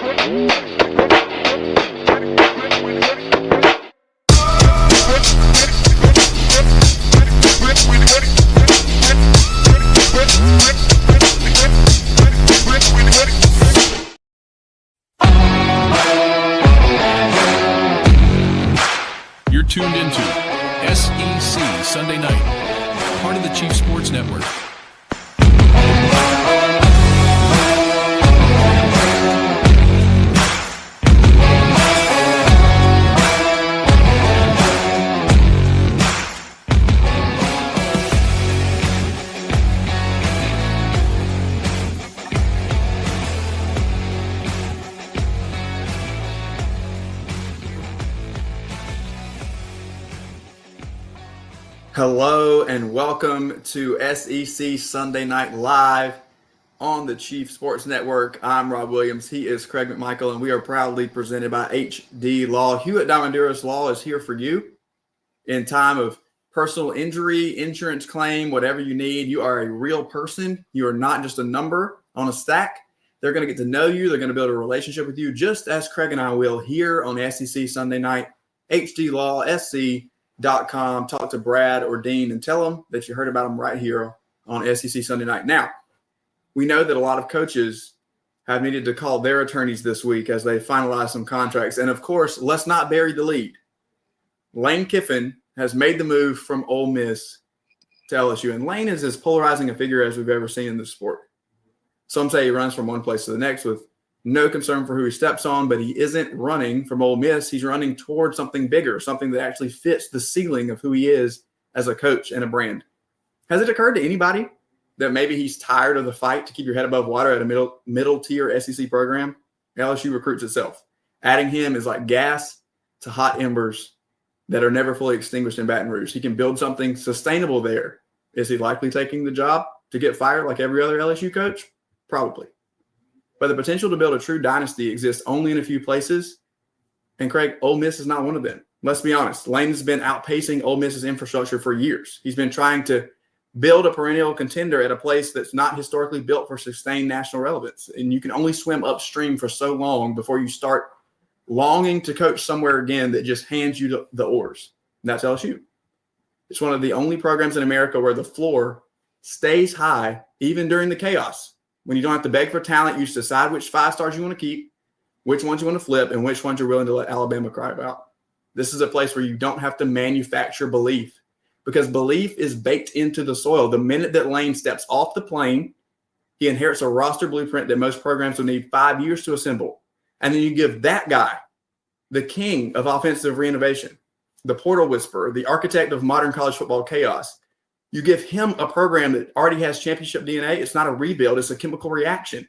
You're tuned into SEC Sunday Night, part of the Chief Sports Network. Hello and welcome to SEC Sunday Night Live on the Chief Sports Network. I'm Rob Williams. He is Craig McMichael, and we are proudly presented by HD Law. Hewitt Diamonduras Law is here for you in time of personal injury, insurance claim, whatever you need. You are a real person. You are not just a number on a stack. They're going to get to know you. They're going to build a relationship with you, just as Craig and I will here on SEC Sunday Night. HD Law, SC.com. Talk to Brad or Dean and tell them that you heard about them right here on SEC Sunday Night. Now, we know that a lot of coaches have needed to call their attorneys this week as they finalize some contracts. And, of course, let's not bury the lead. Lane Kiffin has made the move from Ole Miss to LSU. And Lane is as polarizing a figure as we've ever seen in the sport. Some say he runs from one place to the next with no concern for who he steps on, but he isn't running from Ole Miss. He's running towards something bigger, something that actually fits the ceiling of who he is as a coach and a brand. Has it occurred to anybody that maybe he's tired of the fight to keep your head above water at a middle tier SEC program? LSU recruits itself. Adding him is like gas to hot embers that are never fully extinguished in Baton Rouge. He can build something sustainable there. Is he likely taking the job to get fired like every other LSU coach? Probably. But the potential to build a true dynasty exists only in a few places. And Craig, Ole Miss is not one of them. Let's be honest. Lane has been outpacing Ole Miss's infrastructure for years. He's been trying to build a perennial contender at a place that's not historically built for sustained national relevance. And you can only swim upstream for so long before you start longing to coach somewhere again that just hands you the oars. And that's LSU. It's one of the only programs in America where the floor stays high even during the chaos. When you don't have to beg for talent, you just decide which 5 stars you want to keep, which ones you want to flip, and which ones you're willing to let Alabama cry about. This is a place where you don't have to manufacture belief because belief is baked into the soil. The minute that Lane steps off the plane, he inherits a roster blueprint that most programs will need 5 years to assemble. And then you give that guy, the king of offensive reinnovation, the portal whisperer, the architect of modern college football chaos, you give him a program that already has championship DNA. It's not a rebuild. It's a chemical reaction.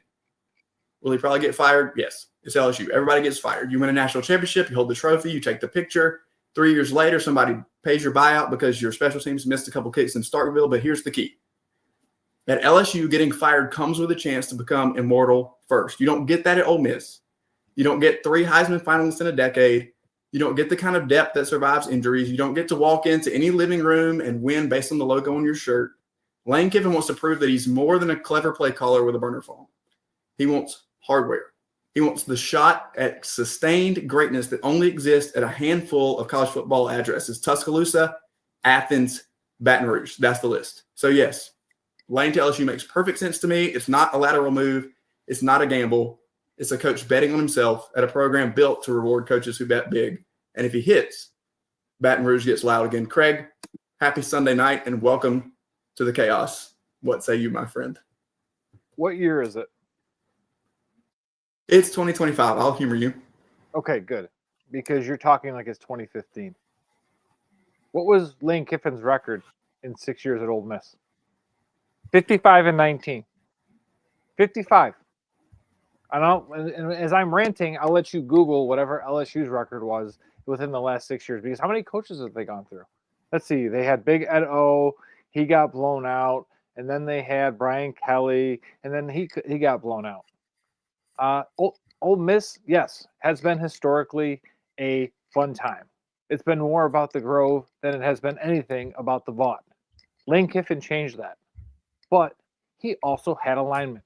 Will he probably get fired? Yes. It's LSU. Everybody gets fired. You win a national championship. You hold the trophy. You take the picture. 3 years later, somebody pays your buyout because your special teams missed a couple kicks in Starkville. But here's the key. At LSU, getting fired comes with a chance to become immortal first. You don't get that at Ole Miss. You don't get 3 Heisman finalists in a decade. You don't get the kind of depth that survives injuries. You don't get to walk into any living room and win based on the logo on your shirt. Lane Kiffin wants to prove that he's more than a clever play caller with a burner phone. He wants hardware. He wants the shot at sustained greatness that only exists at a handful of college football addresses: Tuscaloosa, Athens, Baton Rouge. That's the list. So, yes, Lane to LSU makes perfect sense to me. It's not a lateral move. It's not a gamble. It's a coach betting on himself at a program built to reward coaches who bet big. And if he hits, Baton Rouge gets loud again. Craig, happy Sunday night and welcome to the chaos. What say you, my friend? What year is it? It's 2025. I'll humor you. Okay, good. Because you're talking like it's 2015. What was Lane Kiffin's record in 6 years at Ole Miss? 55-19. 55. And as I'm ranting, I'll let you Google whatever LSU's record was within the last 6 years. Because how many coaches have they gone through? Let's see. They had Big Ed O. He got blown out. And then they had Brian Kelly. And then he got blown out. Ole Miss, yes, has been historically a fun time. It's been more about the Grove than it has been anything about the Vaught. Lane Kiffin changed that. But he also had alignment.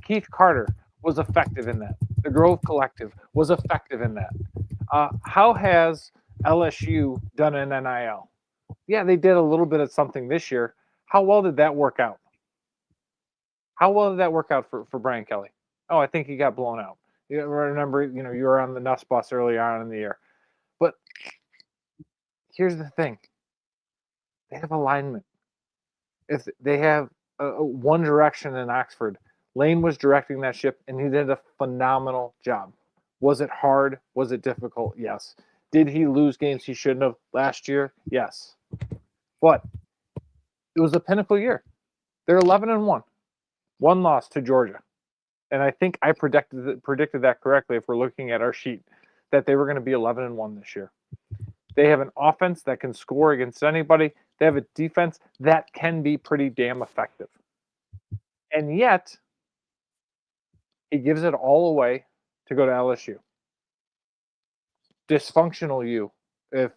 Keith Carter was effective in that. The Grove Collective was effective in that. How has LSU done in NIL? Yeah, they did a little bit of something this year. How well did that work out? How well did that work out for Brian Kelly? Oh, I think he got blown out. You remember, you were on the Nuss bus early on in the year. But here's the thing. They have alignment. If they have one direction in Oxford, Lane was directing that ship, and he did a phenomenal job. Was it hard? Was it difficult? Yes. Did he lose games he shouldn't have last year? Yes. But it was a pinnacle year. They're 11-1. One loss to Georgia. And I think I predicted that correctly if we're looking at our sheet, that they were going to be 11-1 this year. They have an offense that can score against anybody. They have a defense that can be pretty damn effective. And yet, he gives it all away to go to LSU. Dysfunctional you, if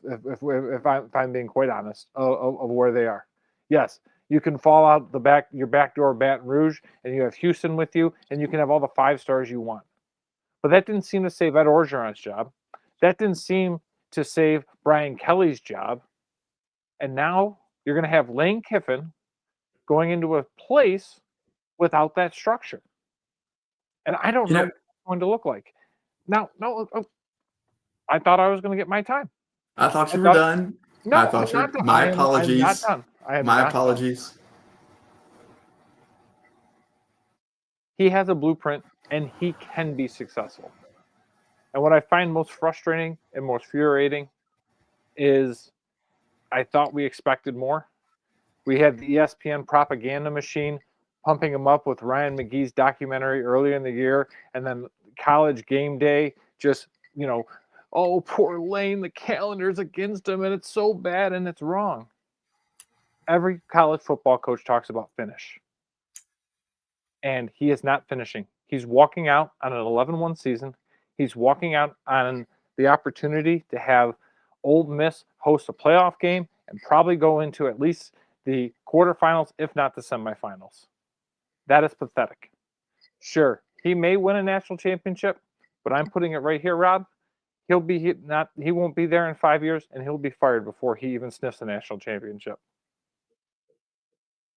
I'm being quite honest, of where they are. Yes, you can fall out your back door, Baton Rouge, and you have Houston with you, and you can have all the 5 stars you want. But that didn't seem to save Ed Orgeron's job. That didn't seem to save Brian Kelly's job. And now you're going to have Lane Kiffin going into a place without that structure. And I don't know what it's going to look like. Now, I thought I was going to get my time. I thought you were done. No, I thought I'm not done. My apologies. I'm not done. My apologies. Done. He has a blueprint, and he can be successful. And what I find most frustrating and most infuriating is I thought we expected more. We had the ESPN propaganda machine pumping him up with Ryan McGee's documentary earlier in the year, and then College Game Day just, oh, poor Lane, the calendar's against him, and it's so bad, and it's wrong. Every college football coach talks about finish. And he is not finishing. He's walking out on an 11-1 season. He's walking out on the opportunity to have Ole Miss host a playoff game and probably go into at least the quarterfinals, if not the semifinals. That is pathetic. Sure, he may win a national championship, but I'm putting it right here, Rob. He won't be there in 5 years, and he'll be fired before he even sniffs a national championship.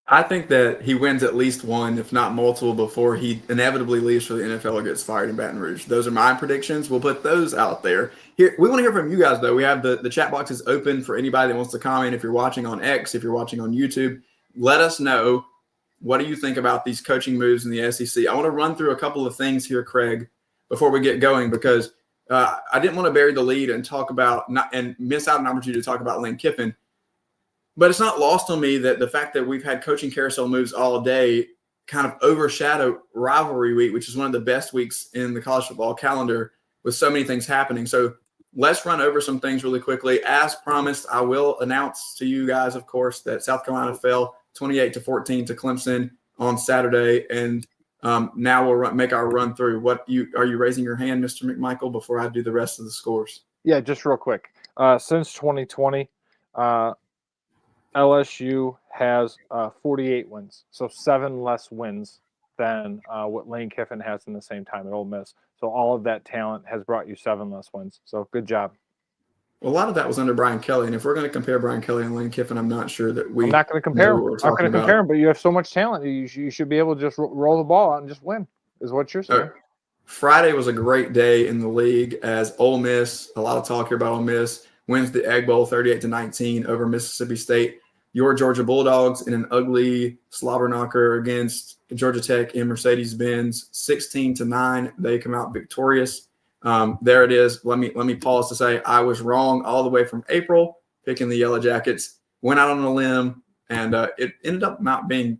I think that he wins at least one, if not multiple, before he inevitably leaves for the NFL or gets fired in Baton Rouge. Those are my predictions. We'll put those out there. Here, we want to hear from you guys, though. We have the chat box is open for anybody that wants to comment. If you're watching on X, if you're watching on YouTube, let us know. What do you think about these coaching moves in the SEC? I want to run through a couple of things here, Craig, before we get going, because I didn't want to bury the lead and talk about and miss out an opportunity to talk about Lane Kiffin. But it's not lost on me that the fact that we've had coaching carousel moves all day kind of overshadow rivalry week, which is one of the best weeks in the college football calendar with so many things happening. So let's run over some things really quickly. As promised, I will announce to you guys, of course, that South Carolina fell 28-14 to Clemson on Saturday. And now we'll make our run through. Are you raising your hand, Mr. McMichael, before I do the rest of the scores? Yeah, just real quick. Since 2020, LSU has 48 wins, so 7 less wins than what Lane Kiffin has in the same time at Ole Miss. So all of that talent has brought you 7 less wins. So good job. Well, a lot of that was under Brian Kelly, and if we're going to compare Brian Kelly and Lane Kiffin, I'm not sure that I'm not going to compare them. I'm not going to compare them, but you have so much talent. You should be able to just roll the ball out and just win, is what you're saying. Friday was a great day in the league as Ole Miss, a lot of talk here about Ole Miss, wins the Egg Bowl 38-19 over Mississippi State. Your Georgia Bulldogs in an ugly slobber knocker against Georgia Tech in Mercedes-Benz, 16-9. They come out victorious. There it is. Let me pause to say I was wrong all the way from April picking the Yellow Jackets. Went out on a limb, and it ended up not being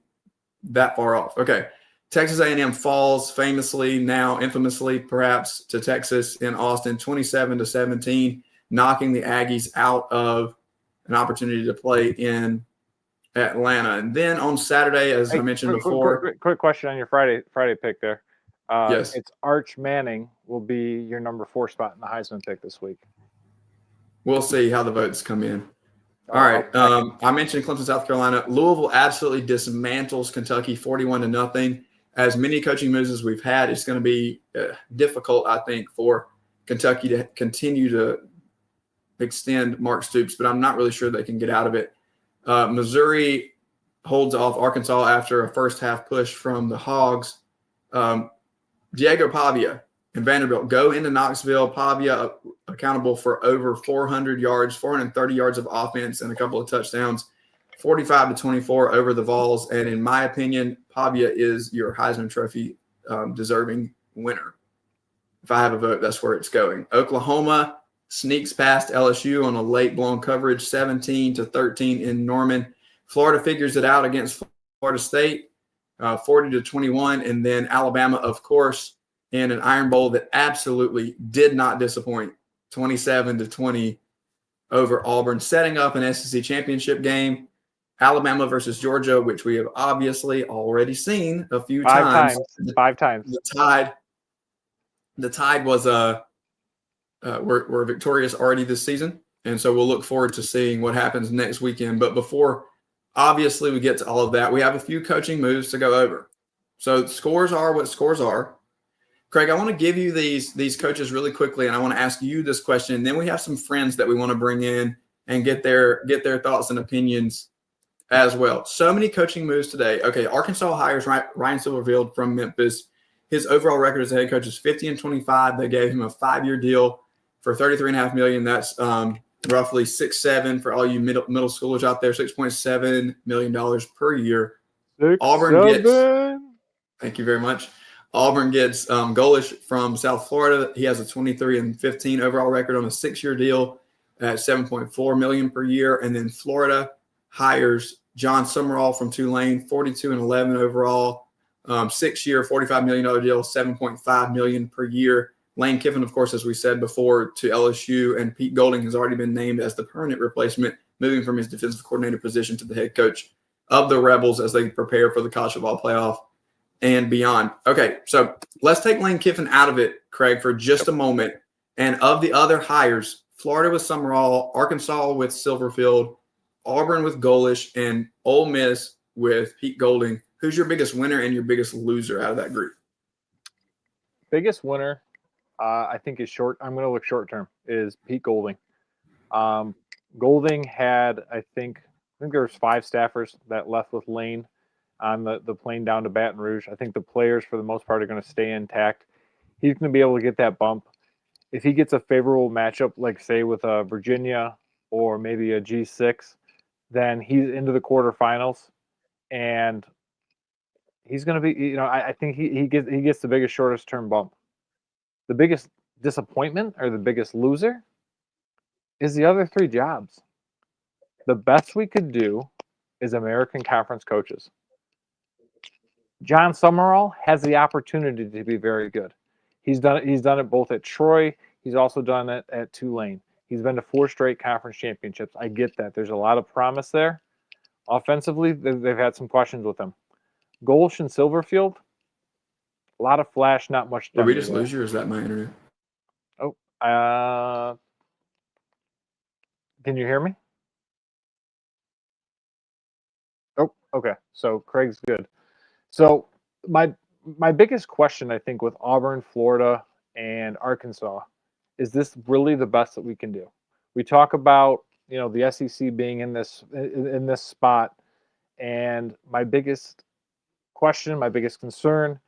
that far off. Okay, Texas A&M falls famously, now infamously perhaps, to Texas in Austin, 27-17, knocking the Aggies out of an opportunity to play in Atlanta. And then on Saturday, as I mentioned before. Quick question on your Friday pick there. Yes. It's Arch Manning will be your number 4 spot in the Heisman pick this week. We'll see how the votes come in. All right. I mentioned Clemson, South Carolina. Louisville absolutely dismantles Kentucky 41-0. as many coaching moves as we've had, it's going to be difficult, I think, for Kentucky to continue to extend Mark Stoops, but I'm not really sure they can get out of it. Missouri holds off Arkansas after a first half push from the Hogs. Diego Pavia and Vanderbilt go into Knoxville. Pavia accountable for over 400 yards, 430 yards of offense, and a couple of touchdowns, 45-24 over the Vols. And in my opinion, Pavia is your Heisman Trophy deserving winner. If I have a vote, that's where it's going. Oklahoma sneaks past LSU on a late blown coverage, 17-13 in Norman. Florida figures it out against Florida State, 40-21. And then Alabama, of course, in an Iron Bowl that absolutely did not disappoint, 27-20 over Auburn, setting up an SEC championship game. Alabama versus Georgia, which we have obviously already seen a few times. Five times. The Tide was were victorious already this season, and so we'll look forward to seeing what happens next weekend. But before, obviously, we get to all of that, we have a few coaching moves to go over. So scores are what scores are. Craig, I want to give you these coaches really quickly, and I want to ask you this question. And then we have some friends that we want to bring in and get their thoughts and opinions as well. So many coaching moves today. Okay, Arkansas hires Ryan Silverfield from Memphis. His overall record as a head coach is 50-25. They gave him a 5-year deal for $33.5 million. That's roughly 6.7 for all you middle schoolers out there. $6.7 million per year. Thank you very much. Auburn gets Golish from South Florida. He has a 23-15 overall record on a 6-year deal at $7.4 million per year. And then Florida hires John Summerall from Tulane, 42-11 overall, 6-year, $45 million deal, $7.5 million per year. Lane Kiffin, of course, as we said before, to LSU, and Pete Golding has already been named as the permanent replacement, moving from his defensive coordinator position to the head coach of the Rebels as they prepare for the college football playoff and beyond. Okay, so let's take Lane Kiffin out of it, Craig, for just a moment. And of the other hires, Florida with Summerall, Arkansas with Silverfield, Auburn with Golish, and Ole Miss with Pete Golding. Who's your biggest winner and your biggest loser out of that group? Biggest winner, I think, is short. I'm going to look short term. Is Pete Golding. Golding had, I think there was 5 staffers that left with Lane on the plane down to Baton Rouge. I think the players, for the most part, are going to stay intact. He's going to be able to get that bump. If he gets a favorable matchup, like, say, with Virginia or maybe a G6, then he's into the quarterfinals, and he's going to be, I think he gets the biggest, shortest term bump. The biggest disappointment or the biggest loser is the other 3 jobs. The best we could do is American Conference coaches. John Summerall has the opportunity to be very good. He's done it both at Troy. He's also done it at Tulane. He's been to 4 straight conference championships. I get that. There's a lot of promise there. Offensively, they've had some questions with him. Golish and Silverfield, a lot of flash, not much done. Did we just lose you, or is that my internet? Oh, can you hear me? Oh, okay. So Craig's good. So my biggest question, I think, with Auburn, Florida, and Arkansas, is this really the best that we can do? We talk about, the SEC being in this spot, and my biggest question, my biggest concern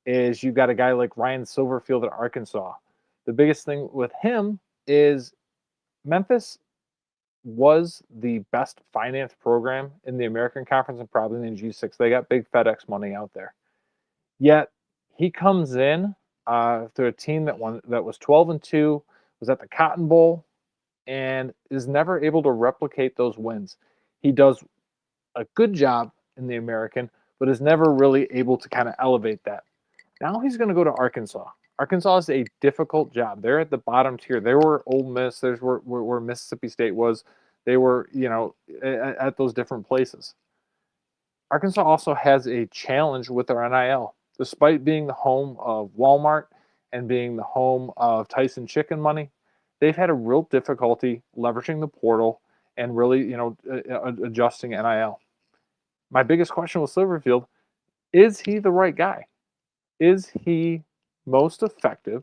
is you got a guy like Ryan Silverfield at Arkansas. The biggest thing with him is Memphis was the best finance program in the American Conference and probably in the G6. They got big FedEx money out there. Yet he comes in to a team that was 12-2, was at the Cotton Bowl, and is never able to replicate those wins. He does a good job in the American, but is never really able to kind of elevate that. Now he's going to go to Arkansas. Arkansas is a difficult job. They're at the bottom tier. They were Ole Miss. There's where Mississippi State was. They were, at those different places. Arkansas also has a challenge with their NIL. Despite being the home of Walmart and being the home of Tyson Chicken Money, they've had a real difficulty leveraging the portal and really, adjusting NIL. My biggest question with Silverfield, is he the right guy? is he most effective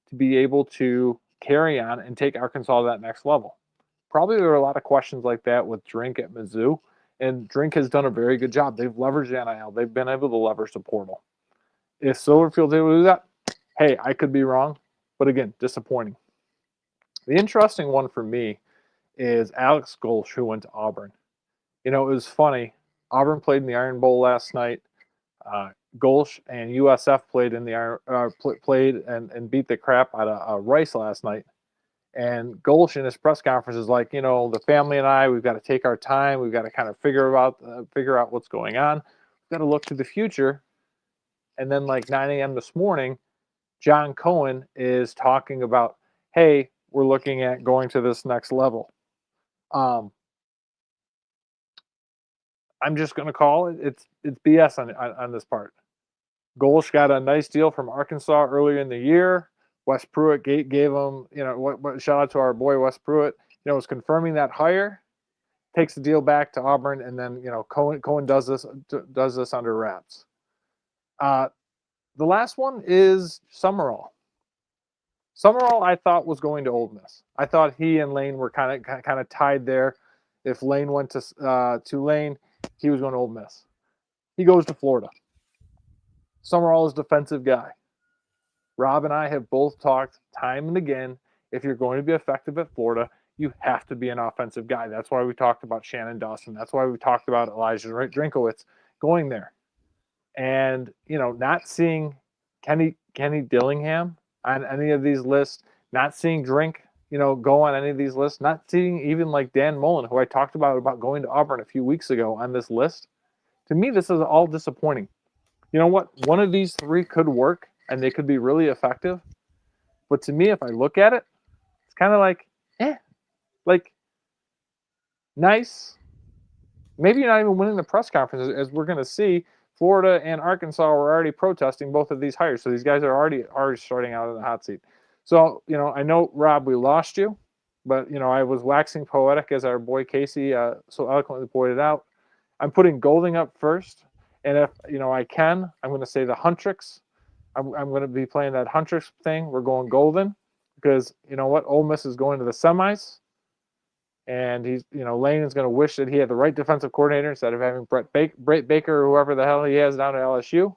to be able to carry on and take Arkansas to that next level? Probably there are a lot of questions like that with Drink at Mizzou, and Drink has done a very good job. They've leveraged NIL. They've been able to leverage the portal. If Silverfield's able to do that, hey, I could be wrong, but again, disappointing. The interesting one for me is Alex Golsh, who went to Auburn. It was funny. Auburn played in the Iron Bowl last night. Golsh and USF played in the played and beat the crap out of Rice last night. And Golsh in his press conference is like, the family and I, we've got to take our time. We've got to kind of figure out what's going on. We've got to look to the future. And then like 9 a.m. this morning, John Cohen is talking about, hey, we're looking at going to this next level. I'm just going to call it. It's BS on this part. Golsh got a nice deal from Arkansas earlier in the year. Wes Pruitt gave him, shout out to our boy Wes Pruitt, was confirming that hire, takes the deal back to Auburn, and then, Cohen does this under wraps. The last one is Summerall. Summerall, I thought, was going to Ole Miss. I thought he and Lane were kind of tied there. If Lane went to Tulane, he was going to Ole Miss. He goes to Florida. Summerall is a defensive guy. Rob and I have both talked time and again, if you're going to be effective at Florida, you have to be an offensive guy. That's why we talked about Shannon Dawson. That's why we talked about Elijah Drinkowitz going there. And, not seeing Kenny Dillingham on any of these lists, not seeing Drink, go on any of these lists, not seeing even like Dan Mullen, who I talked about going to Auburn a few weeks ago on this list. To me, this is all disappointing. You know what? One of these three could work, and they could be really effective. But to me, if I look at it, it's kind of like, nice. Maybe you're not even winning the press conference, as we're going to see. Florida and Arkansas were already protesting both of these hires. So these guys are already starting out in the hot seat. So, I know, Rob, we lost you, but, I was waxing poetic, as our boy Casey so eloquently pointed out. I'm putting Golding up first. And if, I can, I'm going to say the Huntrix. I'm going to be playing that Huntrix thing. We're going Golden because, you know what? Ole Miss is going to the semis. And he's, Lane is going to wish that he had the right defensive coordinator instead of having Brett Baker or whoever the hell he has down at LSU.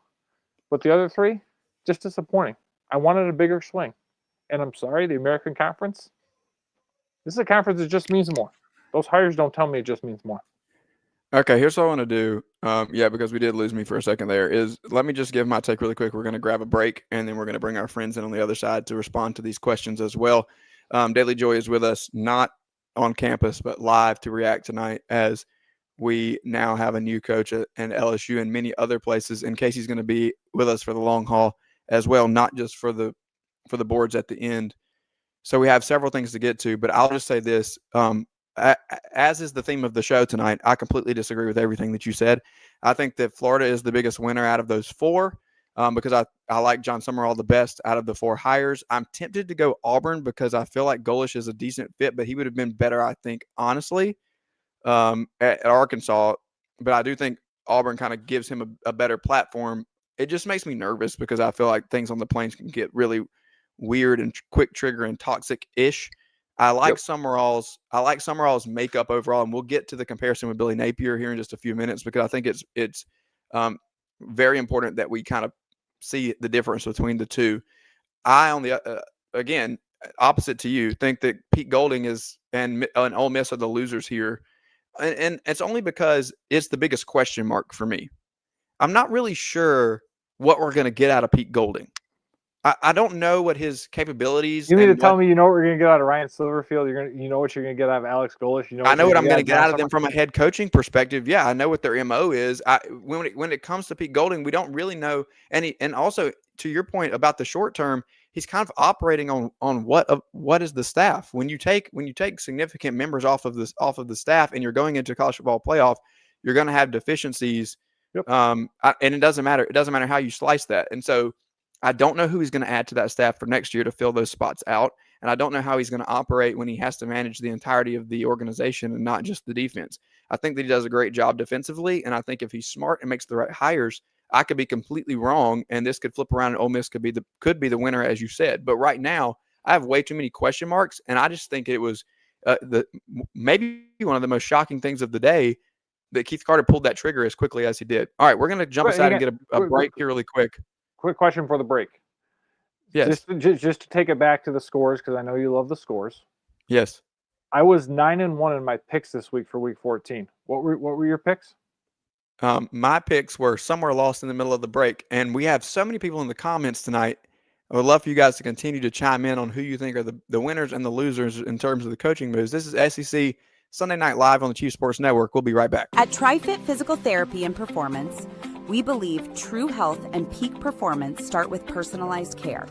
But the other three, just disappointing. I wanted a bigger swing. And I'm sorry, the American Conference, this is a conference that just means more. Those hires don't tell me it just means more. Okay, here's what I want to do. Because we did lose me for a second there, is let me just give my take really quick. We're going to grab a break, and then we're going to bring our friends in on the other side to respond to these questions as well. Dailey Joy is with us, not on campus, but live to react tonight as we now have a new coach at LSU and many other places. And Casey's going to be with us for the long haul as well, not just for the boards at the end. So we have several things to get to, but I'll just say this. As is the theme of the show tonight, I completely disagree with everything that you said. I think that Florida is the biggest winner out of those four because I like John Summerall the best out of the four hires. I'm tempted to go Auburn because I feel like Golsh is a decent fit, but he would have been better, I think, honestly, at Arkansas. But I do think Auburn kind of gives him a better platform. It just makes me nervous because I feel like things on the plains can get really weird and quick trigger and toxic-ish. I like Summerall's makeup overall, and we'll get to the comparison with Billy Napier here in just a few minutes because I think it's very important that we kind of see the difference between the two. I, on the again, opposite to you, think that Pete Golding and Ole Miss are the losers here, and it's only because it's the biggest question mark for me. I'm not really sure what we're going to get out of Pete Golding. I don't know what his capabilities. You mean to tell me what we're going to get out of Ryan Silverfield? You know what you're going to get out of Alex Golsh. I know what I'm going to get out of them from a head coaching perspective. Yeah, I know what their MO is. When it comes to Pete Golding, we don't really know. And also to your point about the short term, he's kind of operating on what is the staff. When you take significant members off of the staff and you're going into college football playoff, you're going to have deficiencies. Yep. And it doesn't matter. It doesn't matter how you slice that. And so I don't know who he's going to add to that staff for next year to fill those spots out. And I don't know how he's going to operate when he has to manage the entirety of the organization and not just the defense. I think that he does a great job defensively. And I think if he's smart and makes the right hires, I could be completely wrong, and this could flip around, and Ole Miss could be the winner, as you said. But right now, I have way too many question marks, and I just think it was maybe one of the most shocking things of the day that Keith Carter pulled that trigger as quickly as he did. All right, we're going to jump aside and get a break here really quick. Quick question for the break. Yes. Just to take it back to the scores, because I know you love the scores. Yes. I was 9-1 in my picks this week for week 14. What were your picks? My picks were somewhere lost in the middle of the break, and we have so many people in the comments tonight. I would love for you guys to continue to chime in on who you think are the winners and the losers in terms of the coaching moves. This is SEC Sunday Night Live on the Chief Sports Network. We'll be right back. At TriFit Physical Therapy and Performance, we believe true health and peak performance start with personalized care.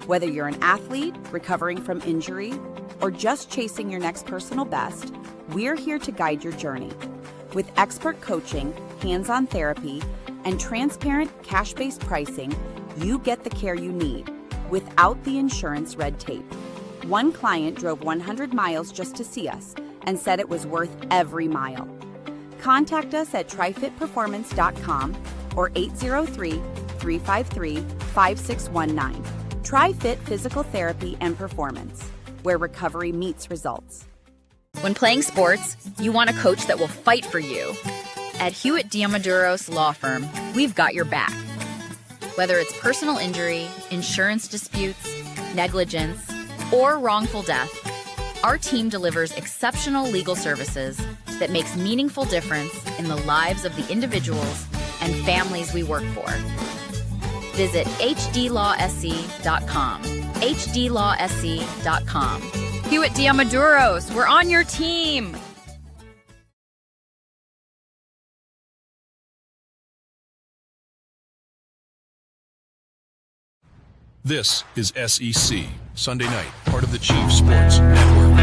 Whether you're an athlete recovering from injury or just chasing your next personal best, we're here to guide your journey. With expert coaching, hands-on therapy, and transparent cash-based pricing, you get the care you need without the insurance red tape. One client drove 100 miles just to see us and said it was worth every mile. Contact us at trifitperformance.com or 803-353-5619. TriFit Physical Therapy and Performance, where recovery meets results. When playing sports, you want a coach that will fight for you. At Hewitt Diamaduros Law Firm, we've got your back. Whether it's personal injury, insurance disputes, negligence, or wrongful death, our team delivers exceptional legal services that makes meaningful difference in the lives of the individuals and families we work for. Visit hdlawsc.com. hdlawsc.com. Hewitt Diamaduros, we're on your team. This is SEC Sunday Night, part of the Chief Sports Network.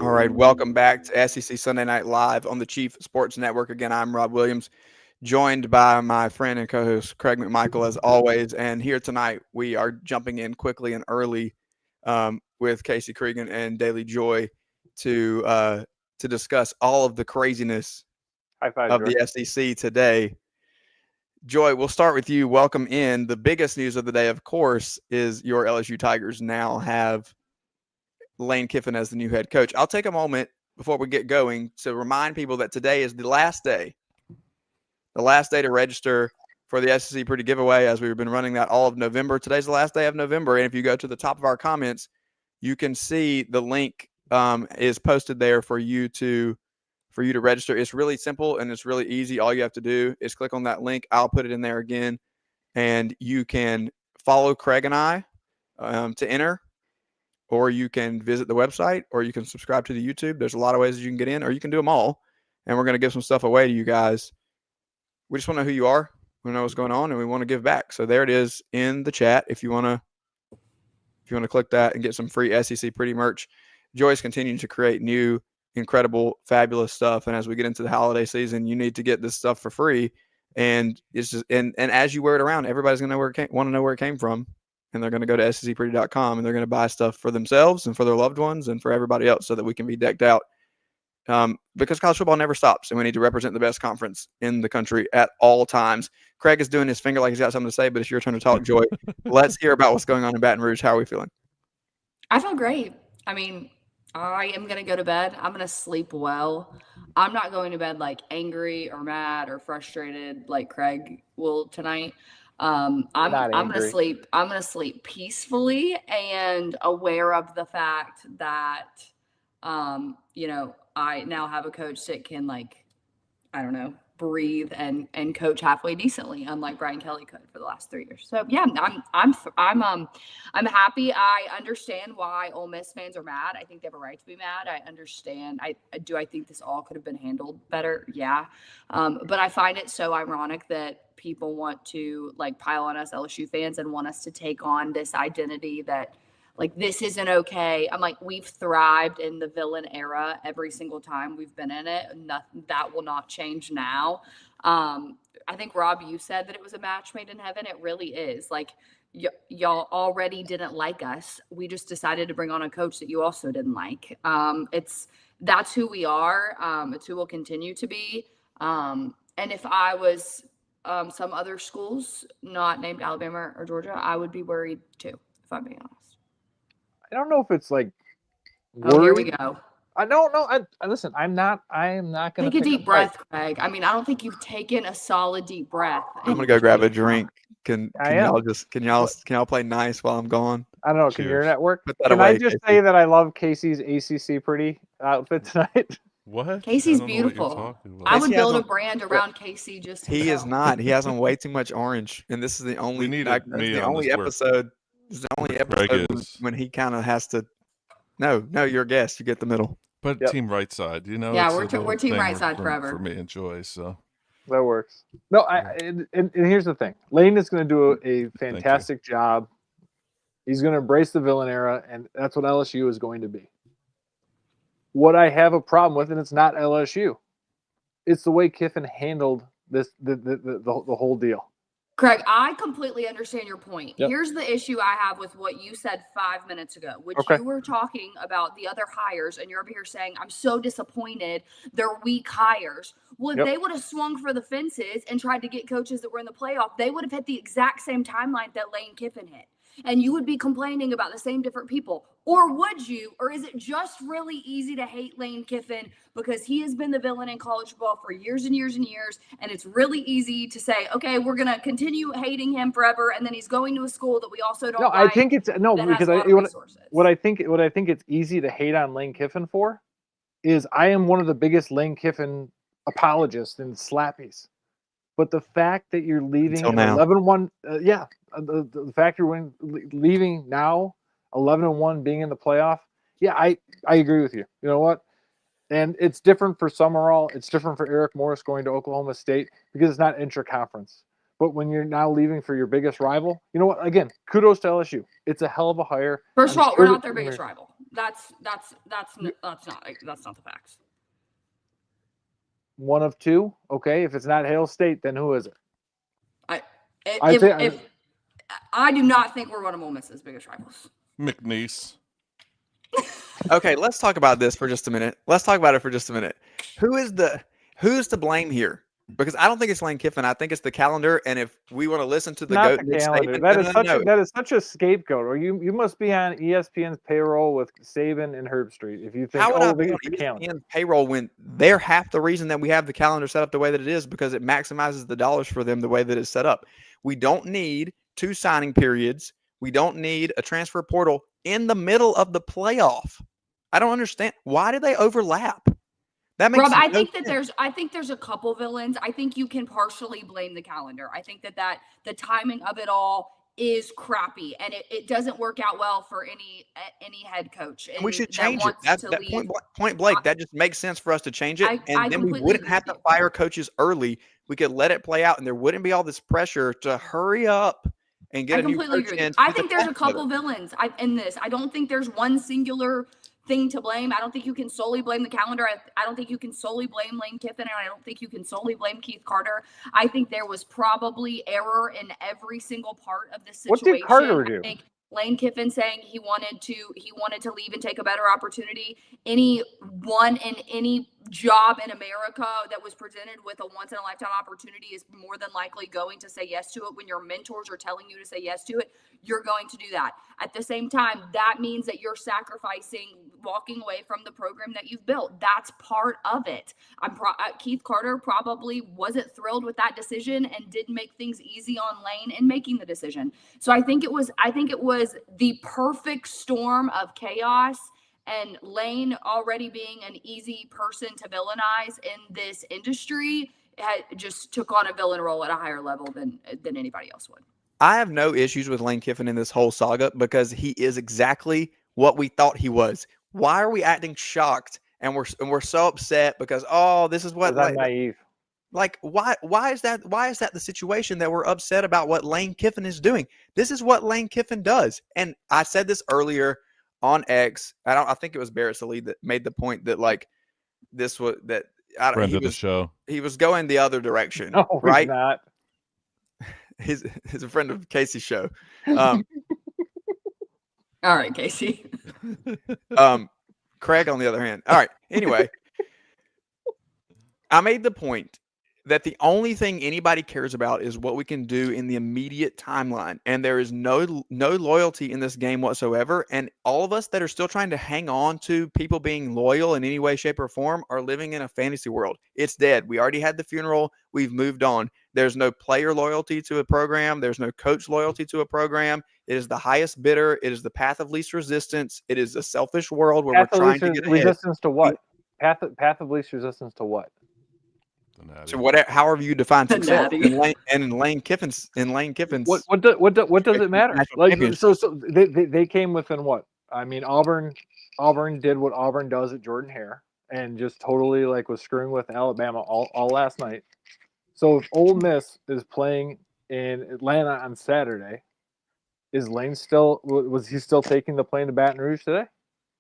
All right, welcome back to SEC Sunday Night Live on the Chief Sports Network. Again, I'm Rob Williams, joined by my friend and co-host Craig McMichael, as always. And here tonight, we are jumping in quickly and early with Casey Cregan and Dailey Joy to discuss all of the craziness of the SEC today. Joy, we'll start with you. Welcome in. The biggest news of the day, of course, is your LSU Tigers now have Lane Kiffin as the new head coach. I'll take a moment before we get going to remind people that today is the last day to register for the SEC Pretty Giveaway, as we've been running that all of November. Today's the last day of November, and if you go to the top of our comments, you can see the link is posted there for you to register. It's really simple and it's really easy. All you have to do is click on that link. I'll put it in there again, and you can follow Craig and I to enter. Or you can visit the website, or you can subscribe to the YouTube. There's a lot of ways that you can get in, or you can do them all. And we're going to give some stuff away to you guys. We just want to know who you are. We know what's going on, and we want to give back. So there it is in the chat. If you want to click that and get some free SEC Pretty merch. Joy's continuing to create new, incredible, fabulous stuff. And as we get into the holiday season, you need to get this stuff for free. And it's just and as you wear it around, everybody's going to want to know where it came from. And they're going to go to secpretty.com and they're going to buy stuff for themselves and for their loved ones and for everybody else so that we can be decked out. Because college football never stops, and we need to represent the best conference in the country at all times. Craig is doing his finger like he's got something to say, but it's your turn to talk, Joy. Let's hear about what's going on in Baton Rouge. How are we feeling? I feel great. I mean, I am going to go to bed. I'm going to sleep well. I'm not going to bed like angry or mad or frustrated like Craig will tonight. I'm gonna sleep. I'm gonna sleep peacefully and aware of the fact that, I now have a coach that can breathe and coach halfway decently, unlike Brian Kelly could for the last 3 years. So yeah, I'm happy. I understand why Ole Miss fans are mad. I think they have a right to be mad. I understand. I think this all could have been handled better. Yeah. But I find it so ironic that people want to pile on us LSU fans and want us to take on this identity that like, this isn't okay. I'm like, we've thrived in the villain era every single time we've been in it. Nothing that will not change now. I think, Rob, you said that it was a match made in heaven. It really is. Like, y'all already didn't like us. We just decided to bring on a coach that you also didn't like. That's who we are. It's who we'll continue to be. And if I was some other schools not named Alabama or Georgia, I would be worried too, if I'm being honest. I don't know if it's like Oh, here we worried. go. I don't know. Listen, I am not going to Take a deep breath, Craig. I mean, I don't think you've taken a solid deep breath. I'm gonna go grab a drink. Can I am. y'all play nice while I'm gone? I don't know. Can your Cheers. network? Put that Can away, I just say that I love Casey's ACC pretty outfit tonight? What? Casey's I don't know what you're beautiful. talking about. I would Casey build a has brand around Casey just to He is not. He has on way too much orange, and this is the only. need that's me the on only this work. episode. This is the only Greg episode is. when he kind of has to. No, you're a guest. You get the middle. But Yep. team right side, you know. Yeah, it's a we're little team thing right side forever. for me and Joy. So That works. No, and here's the thing. Lane is going to do a fantastic job. He's going to embrace the villain era, and that's what LSU is going to be. What I have a problem with, and it's not LSU, it's the way Kiffin handled this the whole deal. Craig, I completely understand your point. Yep. Here's the issue I have with what you said 5 minutes ago, which Okay. you were talking about the other hires, and you're over here saying, I'm so disappointed they're weak hires. Well, if Yep. they would have swung for the fences and tried to get coaches that were in the playoff, they would have hit the exact same timeline that Lane Kiffin hit. And you would be complaining about the same different people. Or would you? Or is it just really easy to hate Lane Kiffin because he has been the villain in college football for years and years and years? And it's really easy to say, okay, we're going to continue hating him forever. And then he's going to a school that we also don't No, like. I think it's no that has because a lot of resources. what I think it's easy to hate on Lane Kiffin for is I am one of the biggest Lane Kiffin apologists and slappies. But the fact that you're leaving Until now. 11-1, the fact you're leaving now 11-1, being in the playoff, yeah, I agree with you. You know what? And it's different for Summerall. It's different for Eric Morris going to Oklahoma State because it's not intra-conference. But when you're now leaving for your biggest rival, you know what? Again, kudos to LSU. It's a hell of a hire. First of I'm all, sure we're not that- their biggest rival. That's not the facts. One of two. Okay, if it's not Hail State, then who is it? I do not think we're one of Ole Miss's biggest rivals. McNeese. Okay, let's talk about this for just a minute. Let's talk about it for just a minute. Who's to blame here? Because I don't think it's Lane Kiffin. I think it's the calendar. And if we want to listen to the Not goat, the Nick calendar. Saban, That is such a scapegoat. Or you must be on ESPN's payroll with Saban and Herb Street if you think how would I they be on got the calendar. ESPN's payroll when they're half the reason that we have the calendar set up the way that it is because it maximizes the dollars for them the way that it's set up. We don't need 2 signing periods. We don't need a transfer portal in the middle of the playoff. I don't understand. Why do they overlap? That makes Rob, I no think sense. that there's a couple villains. I think you can partially blame the calendar. I think that the timing of it all is crappy, and it doesn't work out well for any head coach. And we should that change it. wants That's to that leave. point blank. That just makes sense for us to change it, I and then we completely wouldn't agree have with to you. fire coaches early. We could let it play out, and there wouldn't be all this pressure to hurry up and get I a new completely coach agree. in. I think there's a couple villains in this. I don't think there's one singular thing to blame. I don't think you can solely blame the calendar. I don't think you can solely blame Lane Kiffin, and I don't think you can solely blame Keith Carter. I think there was probably error in every single part of this situation. What did Carter do? I think Lane Kiffin saying he wanted to leave and take a better opportunity. Anyone in any job in America that was presented with a once in a lifetime opportunity is more than likely going to say yes to it. When your mentors are telling you to say yes to it, you're going to do that. At the same time, that means that you're sacrificing walking away from the program that you've built. That's part of it. Keith Carter probably wasn't thrilled with that decision and didn't make things easy on Lane in making the decision. So I think it was the perfect storm of chaos, and Lane already being an easy person to villainize in this industry just took on a villain role at a higher level than anybody else would. I have no issues with Lane Kiffin in this whole saga because he is exactly what we thought he was. Why are we acting shocked and we're so upset because this is what I'm naive. Like, why is that the situation that we're upset about what Lane Kiffin is doing? This is what Lane Kiffin does. And I said this earlier on X. I think it was Barrett Salih that made the point that like this was that Friend of the show. He was going the other direction. No, right? he's not. He's a friend of Casey's show. All right, Casey. Craig, on the other hand. All right. Anyway, I made the point that the only thing anybody cares about is what we can do in the immediate timeline. And there is no loyalty in this game whatsoever. And all of us that are still trying to hang on to people being loyal in any way, shape, or form are living in a fantasy world. It's dead. We already had the funeral. We've moved on. There's no player loyalty to a program. There's no coach loyalty to a program. It is the highest bidder. It is the path of least resistance. It is a selfish world where we're trying to get ahead. Resistance to what? Path of least resistance to what? So whatever, however you define success, in Lane Kiffin's, what does it matter? Like, so they came within what? I mean, Auburn did what Auburn does at Jordan Hare and just totally like was screwing with Alabama all last night. So if Ole Miss is playing in Atlanta on Saturday, was he still taking the plane to Baton Rouge today?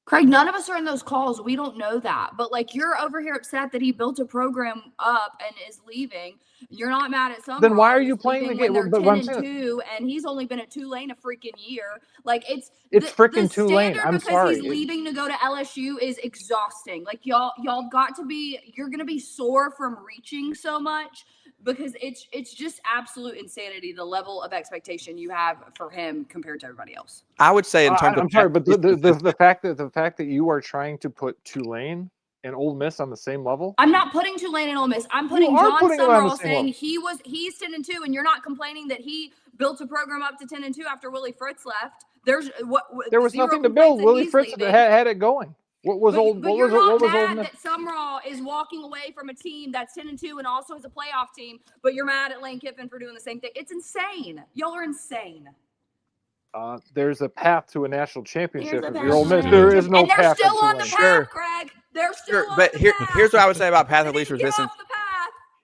Craig, none of us are in those calls. We don't know that. But, like, you're over here upset that he built a program up and is leaving. You're not mad at someone. Then why are you playing the game? When they're 10-2, and he's only been at Tulane a freaking year. Like, it's freaking Tulane. I'm sorry. Because he's leaving to go to LSU is exhausting. Like, y'all got to be – you're going to be sore from reaching so much because it's just absolute insanity, the level of expectation you have for him compared to everybody else. I would say in terms of – I'm sorry, but the fact that you are trying to put Tulane and Ole Miss on the same level. I'm not putting Tulane and Ole Miss. I'm putting John Summerall saying he's 10-2, and you're not complaining that he built a program up to 10-2 after Willie Fritz left. There was nothing to build. Willie Fritz had it going. What was Ole Miss? That Summerall is walking away from a team that's 10-2 and also is a playoff team, but you're mad at Lane Kiffin for doing the same thing. It's insane. Y'all are insane. There's a path to a national championship. If you're Ole Miss, there is no path. They're still on the path, Craig. They're still on the path. Here's what I would say about path of least resistance.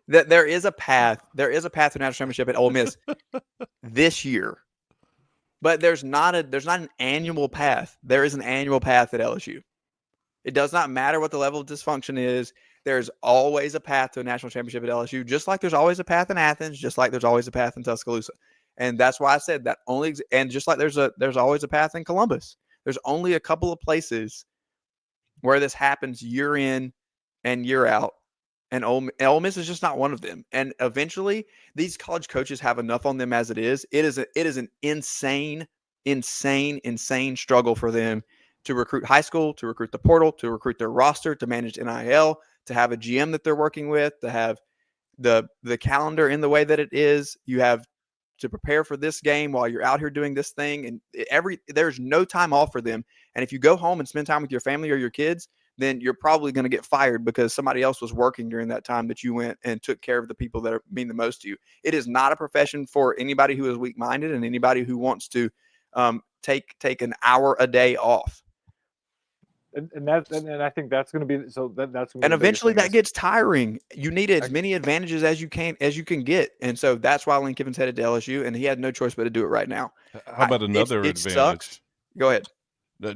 That there is a path. There is a path to a national championship at Ole Miss this year, but there's not an annual path. There is an annual path at LSU. It does not matter what the level of dysfunction is. There's always a path to a national championship at LSU, just like there's always a path in Athens, just like there's always a path in Tuscaloosa. And that's why I said that and just like there's always a path in Columbus. There's only a couple of places where this happens year in and year out. And Ole Miss is just not one of them. And eventually these college coaches have enough on them as it is. It is an insane struggle for them to recruit high school, to recruit the portal, to recruit their roster, to manage NIL, to have a GM that they're working with, to have the calendar in the way that it is. You have to prepare for this game while you're out here doing this thing. And there's no time off for them. And if you go home and spend time with your family or your kids, then you're probably going to get fired because somebody else was working during that time that you went and took care of the people that mean the most to you. It is not a profession for anybody who is weak-minded and anybody who wants to take an hour a day off. And I think that's going to be so. That's going to be and eventually that gets tiring. You need as many advantages as you can get, and so that's why Lane Kiffin's headed to LSU, and he had no choice but to do it right now. How about another advantage? Sucks. Go ahead.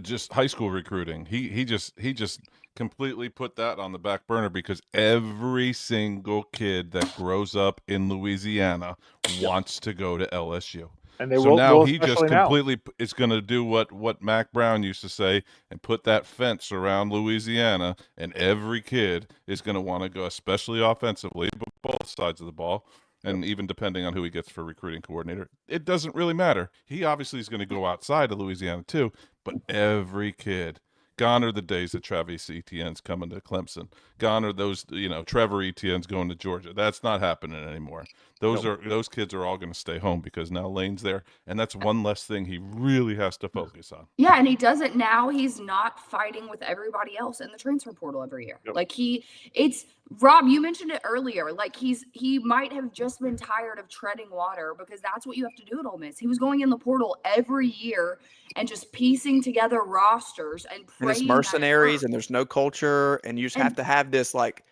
Just high school recruiting. He just completely put that on the back burner because every single kid that grows up in Louisiana wants to go to LSU. And now he just completely is going to do what Mac Brown used to say and put that fence around Louisiana, and every kid is going to want to go, especially offensively, but both sides of the ball, and even depending on who he gets for recruiting coordinator. It doesn't really matter. He obviously is going to go outside of Louisiana too, but every kid. Gone are the days that Travis Etienne's coming to Clemson. Gone are those, Trevor Etienne's going to Georgia. That's not happening anymore. Those kids are all going to stay home because now Lane's there, and that's one less thing he really has to focus on. Yeah, and he does it now. He's not fighting with everybody else in the transfer portal every year. Yep. Like it's Rob, you mentioned it earlier. Like he might have just been tired of treading water because that's what you have to do at Ole Miss. He was going in the portal every year and just piecing together rosters and it's mercenaries and there's no culture, and you just have to have this like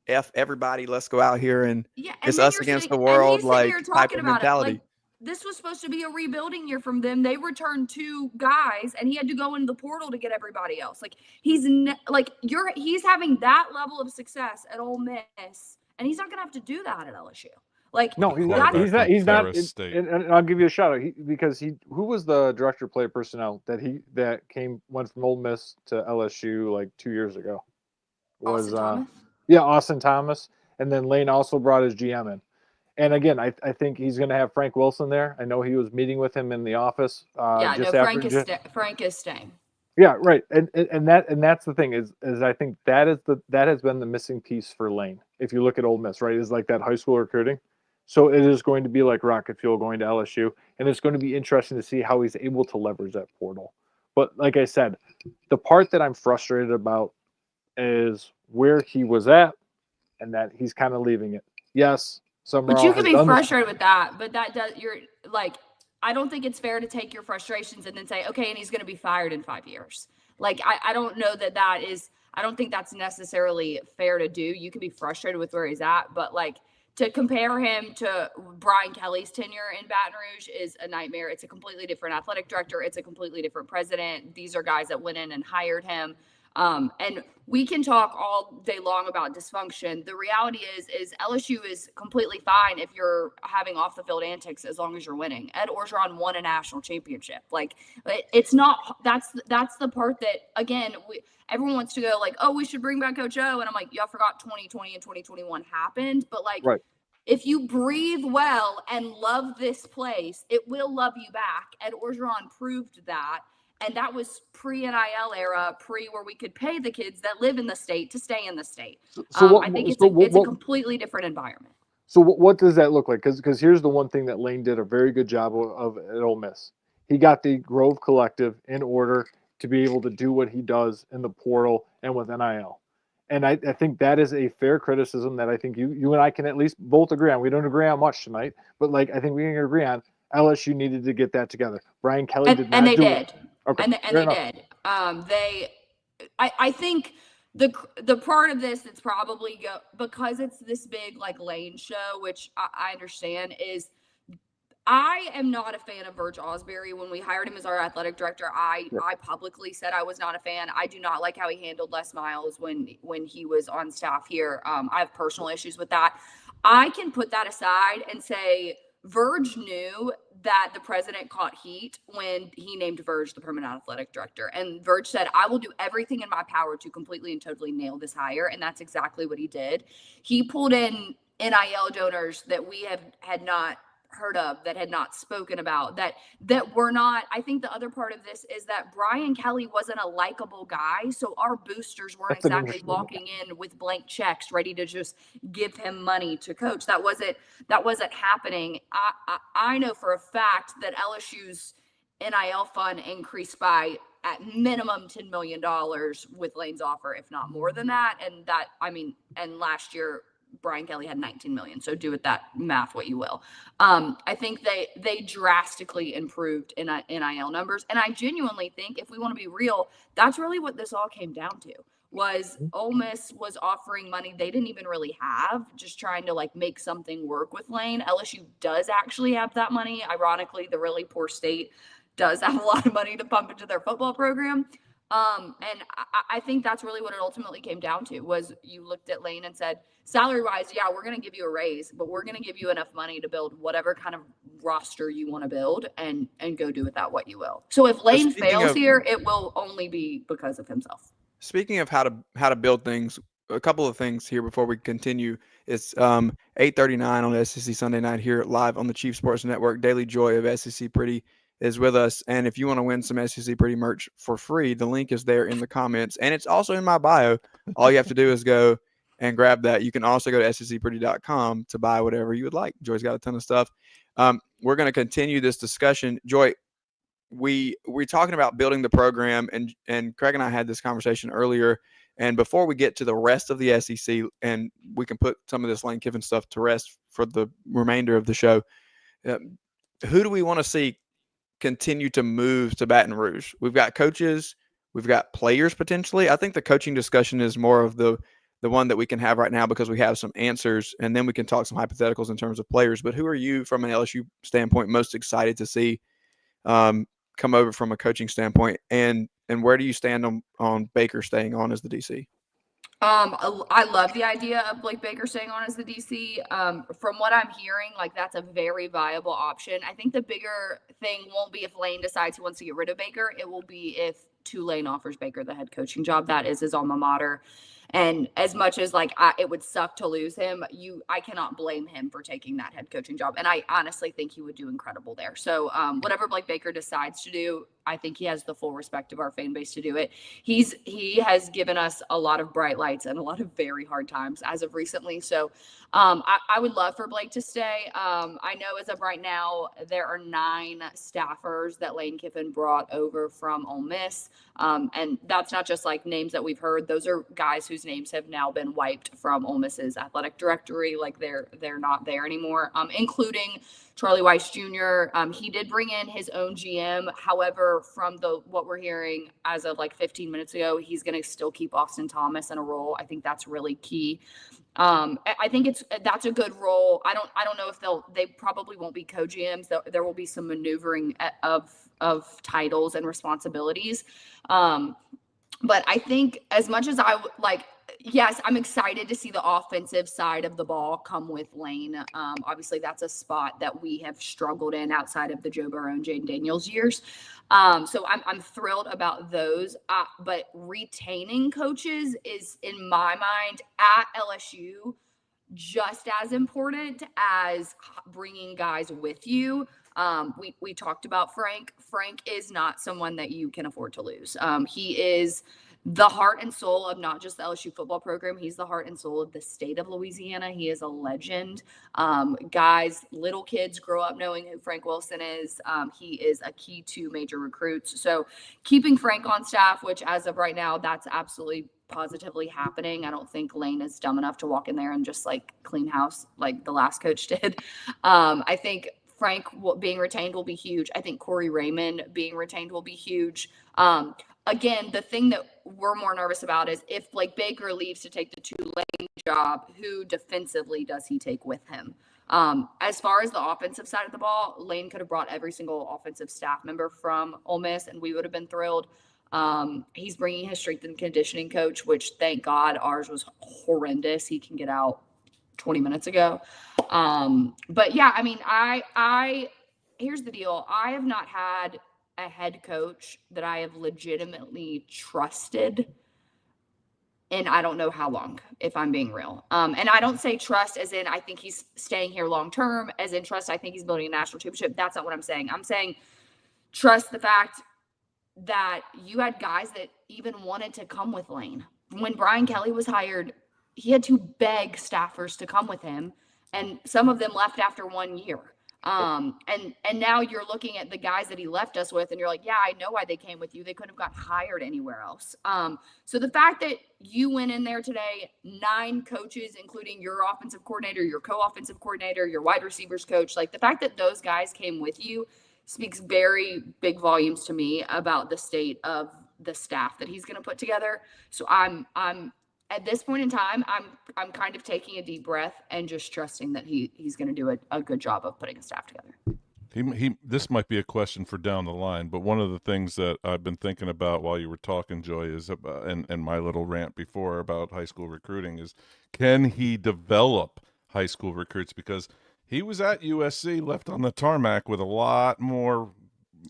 F everybody, let's go out here and Yeah, it's and then us you're against sitting, the and world, he's sitting like here type talking of about it. mentality. Like, this was supposed to be a rebuilding year from them. They returned 2 guys, and he had to go into the portal to get everybody else. Like, he's having that level of success at Ole Miss, and he's not going to have to do that at LSU. Like, No, he's not. Quarterback He's not. from He's not. Ferris State. And I'll give you a shout out because who was the director of player personnel that went from Ole Miss to LSU like 2 years ago? Was Austin Thomas? Yeah, Austin Thomas, and then Lane also brought his GM in. And again, I think he's going to have Frank Wilson there. I know he was meeting with him in the office. Frank is staying. Yeah, right. And that's the thing is I think that has been the missing piece for Lane. If you look at Ole Miss, right, is like that high school recruiting. So it is going to be like rocket fuel going to LSU, and it's going to be interesting to see how he's able to leverage that portal. But like I said, the part that I'm frustrated about is where he was at, and that he's kind of leaving it. Yes, But you can be frustrated with that, but you're like, I don't think it's fair to take your frustrations and then say, okay, and he's going to be fired in 5 years. Like, I don't know I don't think that's necessarily fair to do. You can be frustrated with where he's at, but like, to compare him to Brian Kelly's tenure in Baton Rouge is a nightmare. It's a completely different athletic director. It's a completely different president. These are guys that went in and hired him. And we can talk all day long about dysfunction. The reality is LSU is completely fine if you're having off the field antics as long as you're winning. Ed Orgeron won a national championship. Like, it's not, that's the part that, again, everyone wants to go like, oh, we should bring back Coach O. And I'm like, y'all forgot 2020 and 2021 happened. But like, right. If you breathe well and love this place, it will love you back. Ed Orgeron proved that. And that was pre-NIL era, where we could pay the kids that live in the state to stay in the state. I think it's a completely different environment. So what does that look like? Because here's the one thing that Lane did a very good job of at Ole Miss. He got the Grove Collective in order to be able to do what he does in the portal and with NIL. And I think that is a fair criticism that I think you and I can at least both agree on. We don't agree on much tonight, but like I think we can agree on LSU needed to get that together. Brian Kelly did not do it. Okay. And they did. I think the part of this that's probably because it's this big like Lane show, which I understand, is I am not a fan of Verge Osbury. When we hired him as our athletic director, I publicly said I was not a fan. I do not like how he handled Les Miles when he was on staff here. I have personal issues with that. I can put that aside and say Verge knew that the president caught heat when he named Verge the permanent athletic director. And Verge said, I will do everything in my power to completely and totally nail this hire. And that's exactly what he did. He pulled in NIL donors that we had not heard of, that had not spoken about, that were not. I think the other part of this is that Brian Kelly wasn't a likable guy, so our boosters weren't exactly walking in with blank checks ready to just give him money to coach. That wasn't happening. I know for a fact that LSU's NIL fund increased by at minimum $10 million with Lane's offer, if not more than that. And last year Brian Kelly had 19 million. So do with that math what you will. I think they drastically improved in NIL numbers. And I genuinely think, if we want to be real, that's really what this all came down to. Was Ole Miss was offering money they didn't even really have, just trying to like make something work with Lane. LSU does actually have that money. Ironically, the really poor state does have a lot of money to pump into their football program. And I think that's really what it ultimately came down to. Was you looked at Lane and said, salary wise, yeah, we're going to give you a raise, but we're going to give you enough money to build whatever kind of roster you want to build and go do with that what you will. So if Lane fails here, it will only be because of himself. Speaking of how to build things, a couple of things here before we continue. It's 8:39 on SEC Sunday night here live on the Chief Sports Network. Daily Joy of SEC Pretty is with us. And if you want to win some SEC Pretty merch for free, the link is there in the comments. And it's also in my bio. All you have to do is go and grab that. You can also go to SECpretty.com to buy whatever you would like. Joy's got a ton of stuff. We're going to continue this discussion. Joy, we're talking about building the program, and Craig and I had this conversation earlier. And before we get to the rest of the SEC, and we can put some of this Lane Kiffin stuff to rest for the remainder of the show, who do we want to see continue to move to Baton Rouge? We've got coaches, we've got players potentially. I think the coaching discussion is more of the the one that we can have right now because we have some answers, and then we can talk some hypotheticals in terms of players. But who are you, from an LSU standpoint, most excited to see come over from a coaching standpoint, and where do you stand on Baker staying on as the DC? I love the idea of Blake Baker staying on as the DC. From what I'm hearing, like, that's a very viable option. I think the bigger thing won't be if Lane decides he wants to get rid of Baker. It will be if Tulane offers Baker the head coaching job. That is his alma mater. And as much as like it would suck to lose him, I cannot blame him for taking that head coaching job. And I honestly think he would do incredible there. So whatever Blake Baker decides to do, I think he has the full respect of our fan base to do it. He has given us a lot of bright lights and a lot of very hard times as of recently. So I would love for Blake to stay. I know as of right now, there are 9 staffers that Lane Kiffin brought over from Ole Miss. And that's not just like names that we've heard. Those are guys whose names have now been wiped from Ole Miss's athletic directory. Like they're not there anymore, including Charlie Weiss Jr. He did bring in his own GM. However, from what we're hearing as of like 15 minutes ago, he's going to still keep Austin Thomas in a role. I think that's really key. I think that's a good role. I don't know if they probably won't be co-GMs. There will be some maneuvering of titles and responsibilities. But I think as much as yes, I'm excited to see the offensive side of the ball come with Lane. Obviously, that's a spot that we have struggled in outside of the Joe Burrow and Jaden Daniels years. So I'm thrilled about those. But retaining coaches is, in my mind, at LSU, just as important as bringing guys with you. We talked about Frank. Frank is not someone that you can afford to lose. He is the heart and soul of not just the LSU football program. He's the heart and soul of the state of Louisiana. He is a legend. Guys, little kids grow up knowing who Frank Wilson is. He is a key to major recruits. So keeping Frank on staff, which as of right now, that's absolutely positively happening. I don't think Lane is dumb enough to walk in there and just like clean house like the last coach did. I think Frank being retained will be huge. I think Corey Raymond being retained will be huge. Again, the thing that we're more nervous about is if Blake Baker leaves to take the Tulane job, who defensively does he take with him? As far as the offensive side of the ball, Lane could have brought every single offensive staff member from Ole Miss, and we would have been thrilled. He's bringing his strength and conditioning coach, which thank God ours was horrendous. He can get out 20 minutes ago. But yeah, I mean, here's the deal. I have not had a head coach that I have legitimately trusted in I don't know how long, if I'm being real. And I don't say trust as in I think he's staying here long term, as in trust I think he's building a national championship. That's not what I'm saying. I'm saying trust the fact that you had guys that even wanted to come with Lane. When Brian Kelly was hired, he had to beg staffers to come with him, and some of them left after 1 year. And now you're looking at the guys that he left us with, and you're like, yeah, I know why they came with you. They couldn't have got hired anywhere else. So the fact that you went in there today, 9 coaches, including your offensive coordinator, your co-offensive coordinator, your wide receivers coach, like the fact that those guys came with you speaks very big volumes to me about the state of the staff that he's going to put together. So I'm at this point in time, I'm kind of taking a deep breath and just trusting that he's going to do a good job of putting a staff together. This might be a question for down the line, but one of the things that I've been thinking about while you were talking, Joy, is and my little rant before about high school recruiting is, can he develop high school recruits? Because he was at USC, left on the tarmac with a lot more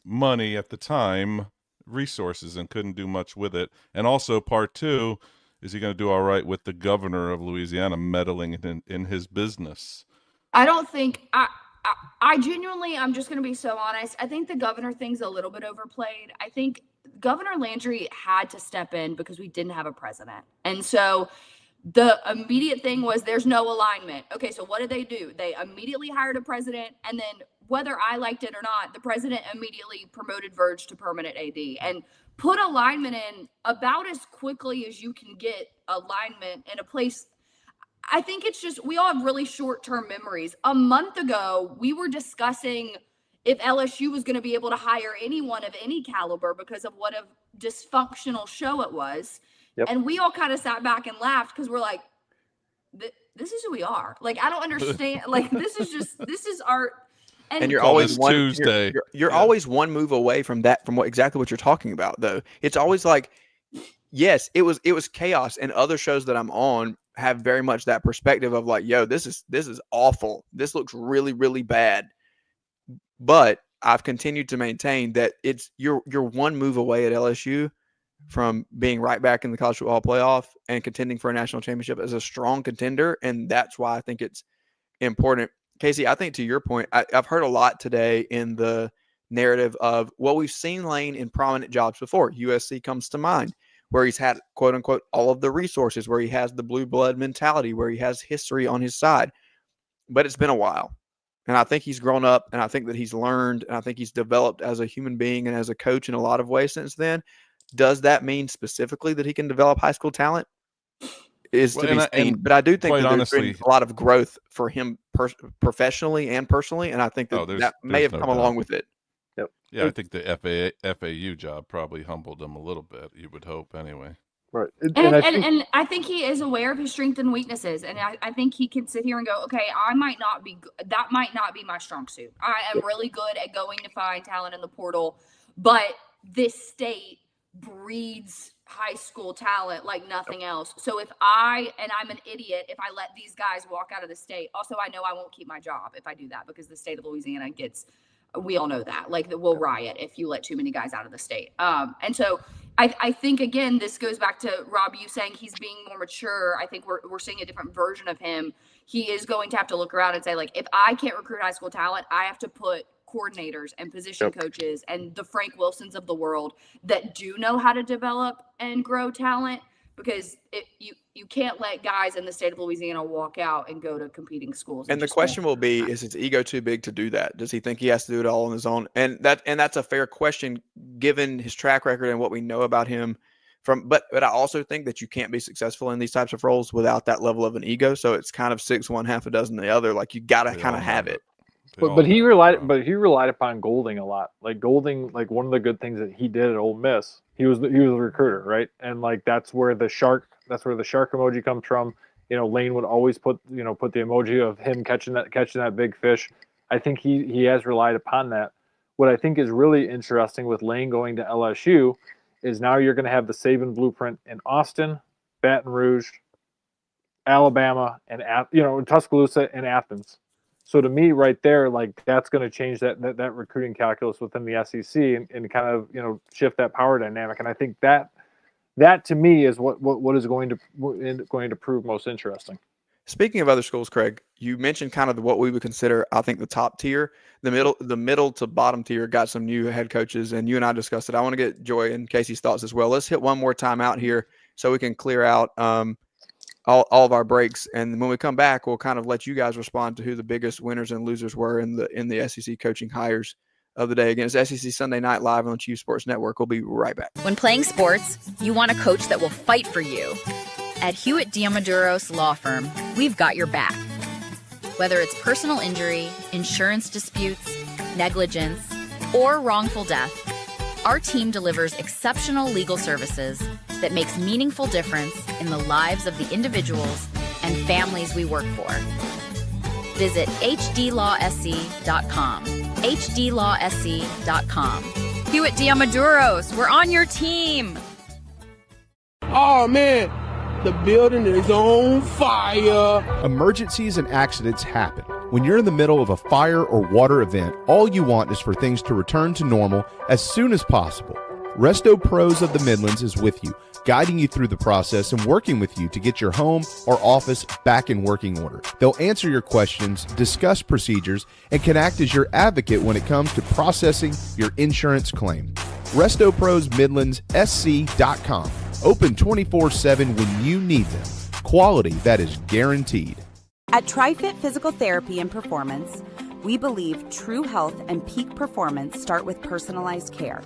money at the time, resources, and couldn't do much with it. And also part 2, is he going to do all right with the governor of Louisiana meddling in his business? I don't think I genuinely, I'm just going to be so honest. I think the governor thing's a little bit overplayed. I think Governor Landry had to step in because we didn't have a president. And so the immediate thing was there's no alignment. Okay, so what did they do? They immediately hired a president, and then whether I liked it or not, the president immediately promoted Verge to permanent AD and put alignment in about as quickly as you can get alignment in a place. I think it's just, we all have really short-term memories. A month ago, we were discussing if LSU was going to be able to hire anyone of any caliber because of what a dysfunctional show it was. Yep. And we all kind of sat back and laughed because we're like, this is who we are. Like, I don't understand. Like, this is our. And you're Call always this one Tuesday. You're always one move away from that, from exactly what you're talking about, though. It's always like, yes, it was chaos, and other shows that I'm on have very much that perspective of like, yo, this is awful. This looks really, really bad. But I've continued to maintain that you're one move away at LSU from being right back in the college football playoff and contending for a national championship as a strong contender, and that's why I think it's important. Casey, I think to your point, I've heard a lot today in the narrative of, well, we've seen Lane in prominent jobs before. USC comes to mind, where he's had, quote unquote, all of the resources, where he has the blue blood mentality, where he has history on his side. But it's been a while. And I think he's grown up, and I think that he's learned, and I think he's developed as a human being and as a coach in a lot of ways since then. Does that mean specifically that he can develop high school talent? Is to be seen. But I do think that there's been a lot of growth for him professionally and personally, and I think that may have come along with it. Yep. Yeah, I think the FAU job probably humbled him a little bit. You would hope, anyway. Right. And I think he is aware of his strengths and weaknesses, and I think he can sit here and go, okay, that might not be my strong suit. I am really good at going to find talent in the portal, but this state breeds high school talent like nothing else. So and I'm an idiot if I let these guys walk out of the state. Also, I know I won't keep my job if I do that, because the state of Louisiana we all know that, like, we'll riot if you let too many guys out of the state. And so I think, again, this goes back to Rob, you saying he's being more mature. I think we're seeing a different version of him. He is going to have to look around and say, like, if I can't recruit high school talent, I have to put coordinators and position coaches and the Frank Wilsons of the world that do know how to develop and grow talent, because you can't let guys in the state of Louisiana walk out and go to competing schools. And the question will be, is his ego too big to do that? Does he think he has to do it all on his own? And that's a fair question given his track record and what we know about him but I also think that you can't be successful in these types of roles without that level of an ego. So it's kind of 6 1, half a dozen the other. Like, you got to kind of have it. But he relied upon Golding a lot. Like, Golding, like, one of the good things that he did at Ole Miss, he was a recruiter, right? And like, that's where the shark emoji comes from. You know, Lane would always put the emoji of him catching that big fish. I think he has relied upon that. What I think is really interesting with Lane going to LSU is now you're going to have the Saban blueprint in Austin, Baton Rouge, Alabama, and Tuscaloosa and Athens. So to me, right there, like, that's going to change that recruiting calculus within the SEC and kind of, shift that power dynamic. And I think that to me is what is going to prove most interesting. Speaking of other schools, Craig, you mentioned kind of what we would consider, I think, the top tier. The middle to bottom tier got some new head coaches, and you and I discussed it. I want to get Joy and Casey's thoughts as well. Let's hit one more time out here so we can clear out all of our breaks, and when we come back, we'll kind of let you guys respond to who the biggest winners and losers were in the SEC coaching hires of the day. Again, it's SEC Sunday Night Live on Chief Sports Network. We'll be right back. When playing sports, you want a coach that will fight for you. At Hewitt Diamaduros Law Firm, we've got your back. Whether it's personal injury, insurance disputes, negligence, or wrongful death, our team delivers exceptional legal services that makes meaningful difference in the lives of the individuals and families we work for. Visit hdlawsc.com. hdlawsc.com. Hewitt Diamaduros, we're on your team. Oh, man, the building is on fire. Emergencies and accidents happen. When you're in the middle of a fire or water event, all you want is for things to return to normal as soon as possible. Resto Pros of the Midlands is with you, guiding you through the process and working with you to get your home or office back in working order. They'll answer your questions, discuss procedures, and can act as your advocate when it comes to processing your insurance claim. Resto Pros Midlands SC.com. Open 24/7 when you need them. Quality that is guaranteed. At TriFit Physical Therapy and Performance, we believe true health and peak performance start with personalized care.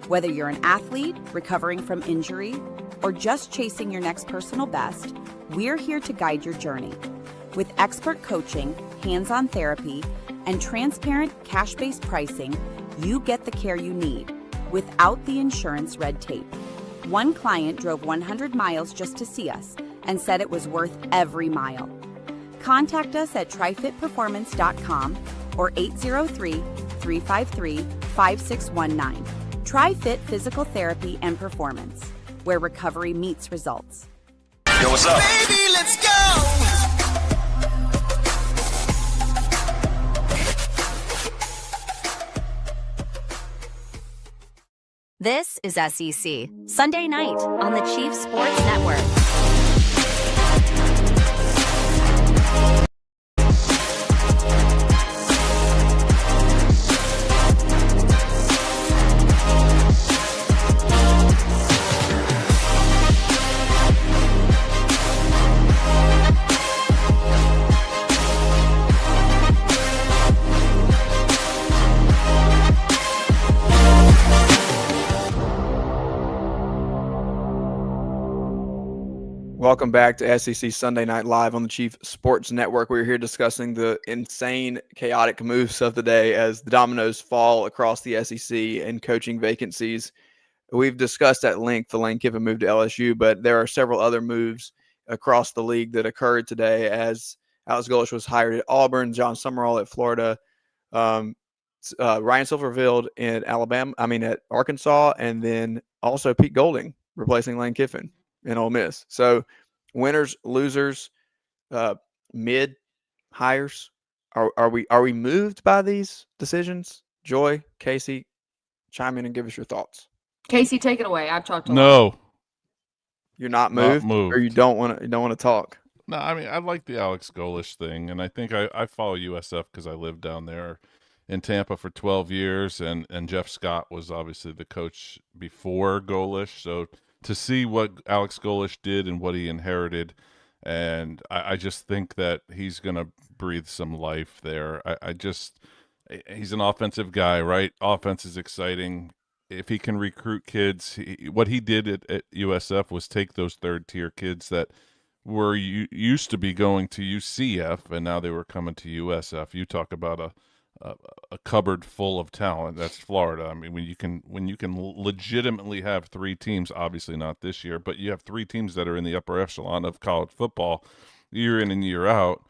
Whether you're an athlete recovering from injury or just chasing your next personal best, we're here to guide your journey. With expert coaching, hands-on therapy, and transparent cash-based pricing, you get the care you need without the insurance red tape. One client drove 100 miles just to see us and said it was worth every mile. Contact us at trifitperformance.com or 803-353-5619. TriFit Physical Therapy and Performance, where recovery meets results. Yo, what's up? Baby, let's go! This is SEC, Sunday night on the Chiefs Sports Network. Welcome back to SEC Sunday Night Live on the Chief Sports Network. We're here discussing the insane, chaotic moves of the day as the dominoes fall across the SEC and coaching vacancies. We've discussed at length the Lane Kiffin move to LSU, but there are several other moves across the league that occurred today as Alex Golesh was hired at Auburn, John Summerall at Florida, Ryan Silverfield at Arkansas, and then also Pete Golding replacing Lane Kiffin in Ole Miss. So winners, losers, mid hires. Are we moved by these decisions? Joy, Casey, chime in and give us your thoughts. Casey, take it away. I've talked a lot. No, You're not moved, or you don't want to talk. No, I mean I like the Alex Golesh thing, and I think I follow USF because I lived down there in Tampa for 12 years, and Jeff Scott was obviously the coach before Golesh, so to see what Alex Golesh did and what he inherited, and I just think that he's going to breathe some life there. He's an offensive guy, right? Offense is exciting. If he can recruit kids, what he did at USF was take those third-tier kids that were used to be going to UCF, and now they were coming to USF. You talk about a cupboard full of talent. That's Florida. I mean, when you can legitimately have three teams, obviously not this year, but you have three teams that are in the upper echelon of college football year in and year out,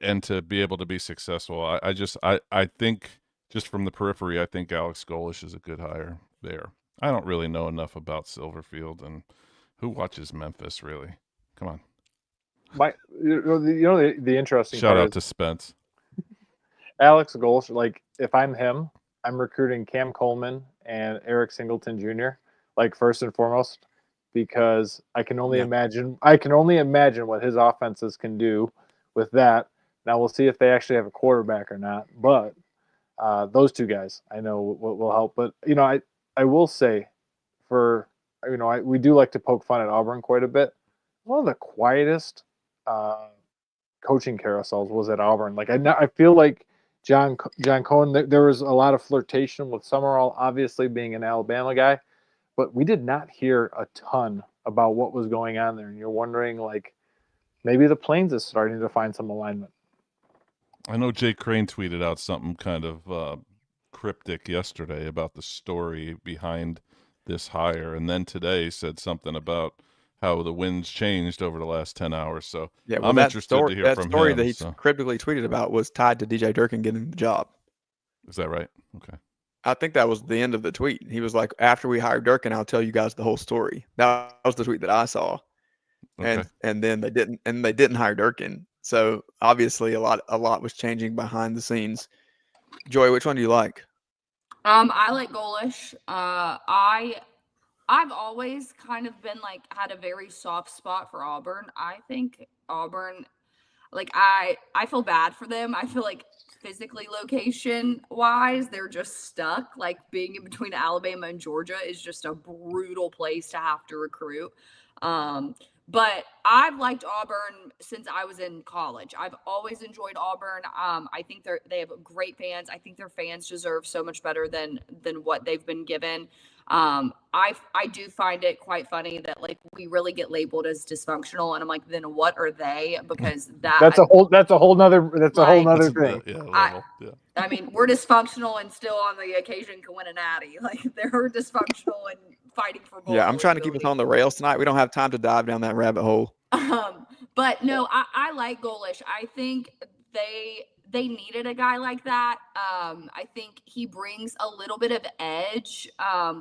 and to be able to be successful, I think just from the periphery, I think Alex Golesh is a good hire there. I don't really know enough about Silverfield, and who watches Memphis really? Come on. The interesting shout part out to Spence. Alex Golesh, like if I'm him, I'm recruiting Cam Coleman and Eric Singleton Jr. like first and foremost, because I can only imagine what his offenses can do with that. Now we'll see if they actually have a quarterback or not, but those two guys I know will help. But I will say, we do like to poke fun at Auburn quite a bit. One of the quietest coaching carousels was at Auburn. Like I feel like John Cohen, there was a lot of flirtation with Summerall, obviously being an Alabama guy, but we did not hear a ton about what was going on there. And you're wondering, like, maybe the Plains is starting to find some alignment. I know Jay Crane tweeted out something kind of cryptic yesterday about the story behind this hire, and then today said something about how the winds changed over the last 10 hours. So I'm interested to hear from him. That story that he cryptically tweeted about was tied to DJ Durkin getting the job. Is that right? Okay. I think that was the end of the tweet. He was like, after we hired Durkin, I'll tell you guys the whole story. That was the tweet that I saw. Okay. And then they didn't hire Durkin. So obviously a lot was changing behind the scenes. Joy, which one do you like? I like Golesh. I've always kind of been had a very soft spot for Auburn. I think Auburn, I feel bad for them. I feel like physically location wise, they're just stuck. Like being in between Alabama and Georgia is just a brutal place to have to recruit. But I've liked Auburn since I was in college. I've always enjoyed Auburn. I think they have great fans. I think their fans deserve so much better than what they've been given. I do find it quite funny that like we really get labeled as dysfunctional, and I'm like, then what are they? Because that's a whole nother thing. I mean, we're dysfunctional and still on the occasion can win a natty. Like they're dysfunctional and fighting for bowl. Yeah, I'm trying to keep us on the rails tonight. We don't have time to dive down that rabbit hole. But no, I like Golish. I think they needed a guy like that. I think he brings a little bit of edge,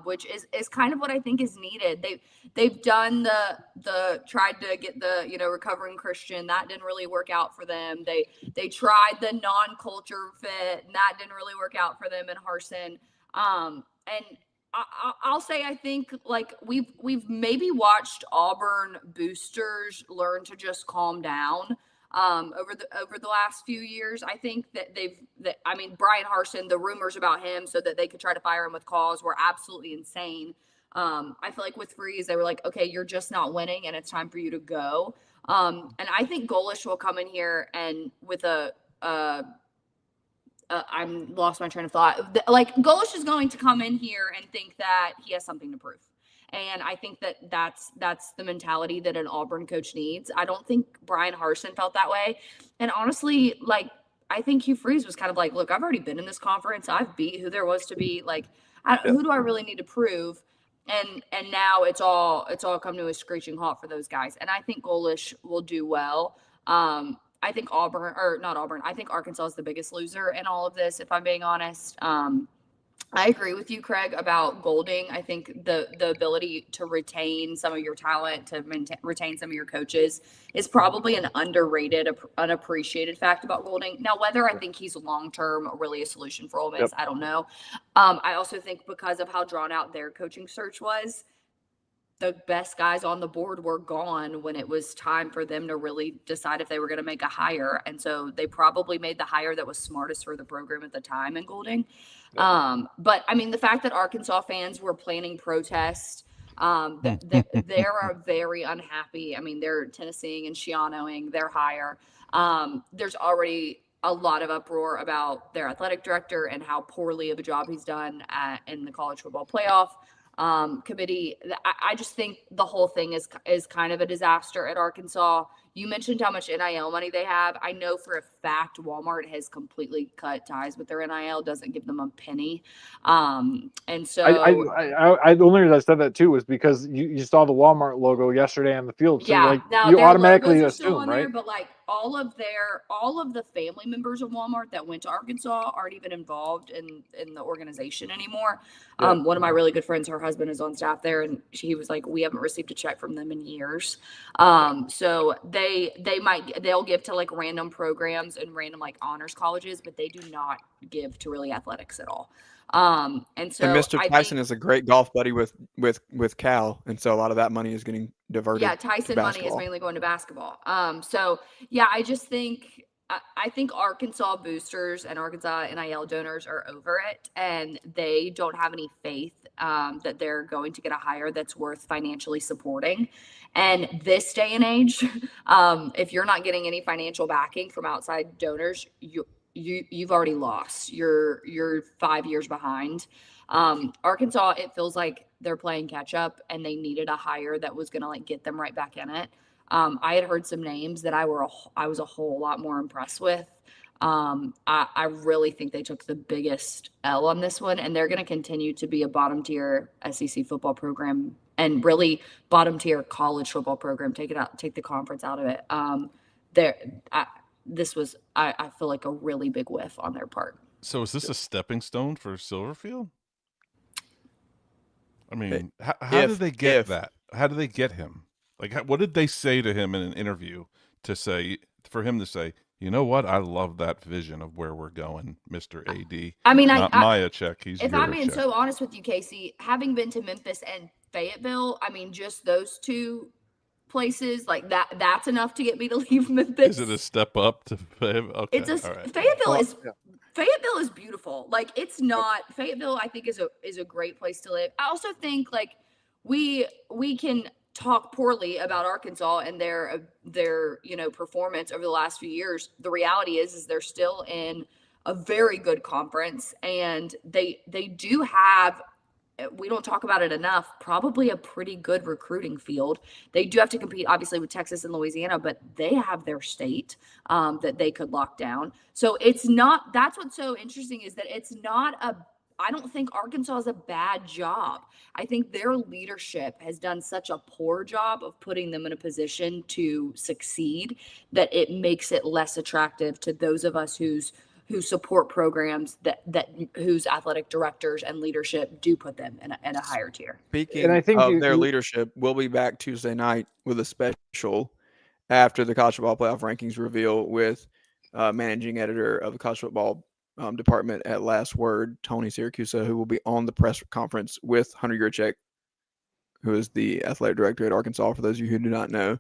which is kind of what I think is needed. They've done the tried to get the recovering Christian, that didn't really work out for them. They tried the non-culture fit, and that didn't really work out for them in Harsin. And I'll say I think like we've maybe watched Auburn boosters learn to just calm down over the last few years. I think that Brian Harsin, the rumors about him so that they could try to fire him with cause were absolutely insane. I feel like with Freeze, they were like, okay, you're just not winning and it's time for you to go. And I think Golish will come in here and with I'm lost my train of thought. Like Golish is going to come in here and think that he has something to prove. And I think that's the mentality that an Auburn coach needs. I don't think Brian Harsin felt that way. And honestly, like, I think Hugh Freeze was kind of like, look, I've already been in this conference. I've beat who there was to be. Like, who do I really need to prove? And now it's all come to a screeching halt for those guys. And I think Golish will do well. I think I think Arkansas is the biggest loser in all of this, if I'm being honest. I agree with you, Craig, about Golding. I think the ability to retain some of your talent, to retain some of your coaches is probably an underrated, unappreciated fact about Golding. Now, whether I think he's long-term really a solution for Ole Miss, I don't know. I also think because of how drawn out their coaching search was, the best guys on the board were gone when it was time for them to really decide if they were going to make a hire. And so they probably made the hire that was smartest for the program at the time in Golding. But I mean, the fact that Arkansas fans were planning protests, they are very unhappy. I mean, they're Tennesseeing and Shianoing their hire. There's already a lot of uproar about their athletic director and how poorly of a job he's done in the college football playoff committee. I just think the whole thing is kind of a disaster at Arkansas. You mentioned how much NIL money they have. I know for a fact Walmart has completely cut ties with their NIL, doesn't give them a penny. And so I the only reason I said that too was because you saw the Walmart logo yesterday on the field. So yeah, like now you their automatically logos are still assume, on right? there, but like all of the family members of Walmart that went to Arkansas aren't even involved in the organization anymore. Yeah. One of my really good friends, her husband is on staff there, and he was like, we haven't received a check from them in years. So they'll give to like random programs and random like honors colleges, but they do not give to really athletics at all. And Mr. Tyson is a great golf buddy with Cal, and so a lot of that money is getting diverted. Yeah, Tyson money is mainly going to basketball. So yeah, I just think I think Arkansas boosters and Arkansas NIL donors are over it, and they don't have any faith that they're going to get a hire that's worth financially supporting. And this day and age, if you're not getting any financial backing from outside donors, you've already lost. You're 5 years behind. Arkansas, it feels like they're playing catch up, and they needed a hire that was going to like get them right back in it. I had heard some names that I was a whole lot more impressed with. I really think they took the biggest L on this one, and they're going to continue to be a bottom tier SEC football program and really bottom tier college football program. Take the conference out of it. This was, I feel like, a really big whiff on their part. So is this a stepping stone for Silverfield? I mean, how did they get that? How did they get him? Like, what did they say to him in an interview for him to say, you know what? I love that vision of where we're going, Mr. AD. I mean, Maya check. If I'm being so honest with you, Casey, having been to Memphis and Fayetteville, I mean, just those two places like that's enough to get me to leave Memphis. Is it a step up to Fayetteville? Okay, right. Fayetteville is beautiful. Like, it's not Fayetteville, I think, is a great place to live. I also think like we can talk poorly about Arkansas and their performance over the last few years. The reality is they're still in a very good conference, and they do have we don't talk about it enough, probably a pretty good recruiting field. They do have to compete, obviously, with Texas and Louisiana, but they have their state that they could lock down. So it's not, that's what's so interesting is that it's not I don't think Arkansas is a bad job. I think their leadership has done such a poor job of putting them in a position to succeed that it makes it less attractive to those of us who support programs that whose athletic directors and leadership do put them in a higher tier. Speaking of their leadership, we'll be back Tuesday night with a special after the college football playoff rankings reveal with managing editor of the college football department at Last Word, Tony Siracusa, who will be on the press conference with Hunter Yurchek, who is the athletic director at Arkansas, for those of you who do not know.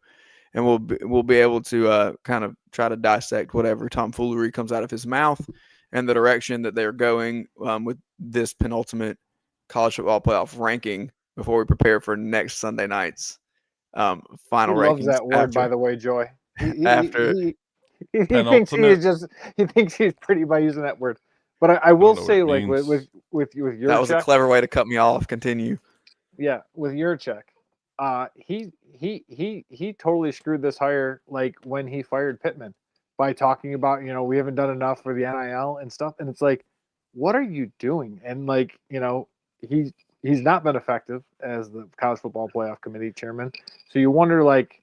And we'll be able to kind of try to dissect whatever tomfoolery comes out of his mouth and the direction that they're going with this penultimate college football playoff ranking before we prepare for next Sunday night's final rankings. He loves that word, by the way, Joy. He thinks he's pretty by using that word. But I will say, like with your that was a clever way to cut me off. Continue. Yeah, with Yurchek, he totally screwed this hire like when he fired Pittman by talking about, we haven't done enough for the NIL and stuff, and it's like, what are you doing? And like, he's not been effective as the college football playoff committee chairman. So you wonder, like,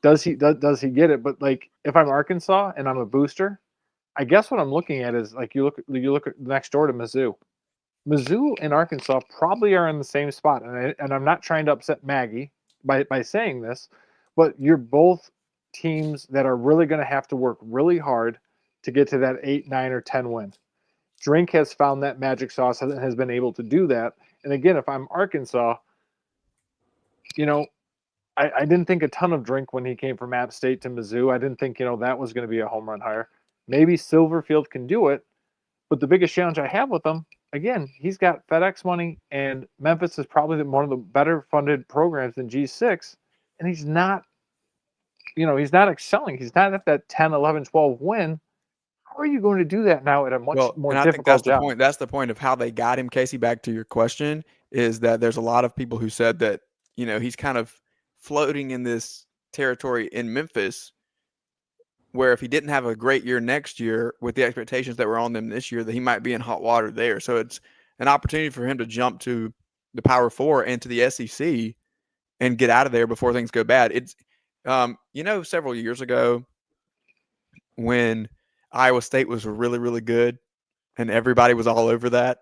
does he get it? But like, if I'm Arkansas and I'm a booster, I guess what I'm looking at is like, you look at next door to Mizzou. Mizzou and Arkansas probably are in the same spot, and I'm not trying to upset Maggie by saying this, but you're both teams that are really going to have to work really hard to get to that 8, 9, or 10 win. Drink has found that magic sauce and has been able to do that. And again, if I'm Arkansas, I didn't think a ton of Drink when he came from App State to Mizzou. I didn't think, that was going to be a home run hire. Maybe Silverfield can do it, but the biggest challenge I have with him, again, he's got FedEx money, and Memphis is probably one of the better funded programs than G6, and he's not, he's not excelling. He's not at that 10, 11, 12 win. How are you going to do that now at a much more and I difficult think that's job? the point. That's the point of how they got him, Casey. Back to your question, is that there's a lot of people who said that, he's kind of floating in this territory in Memphis where if he didn't have a great year next year with the expectations that were on them this year, that he might be in hot water there. So it's an opportunity for him to jump to the Power Four and to the SEC and get out of there before things go bad. It's, several years ago when Iowa State was really, really good and everybody was all over that,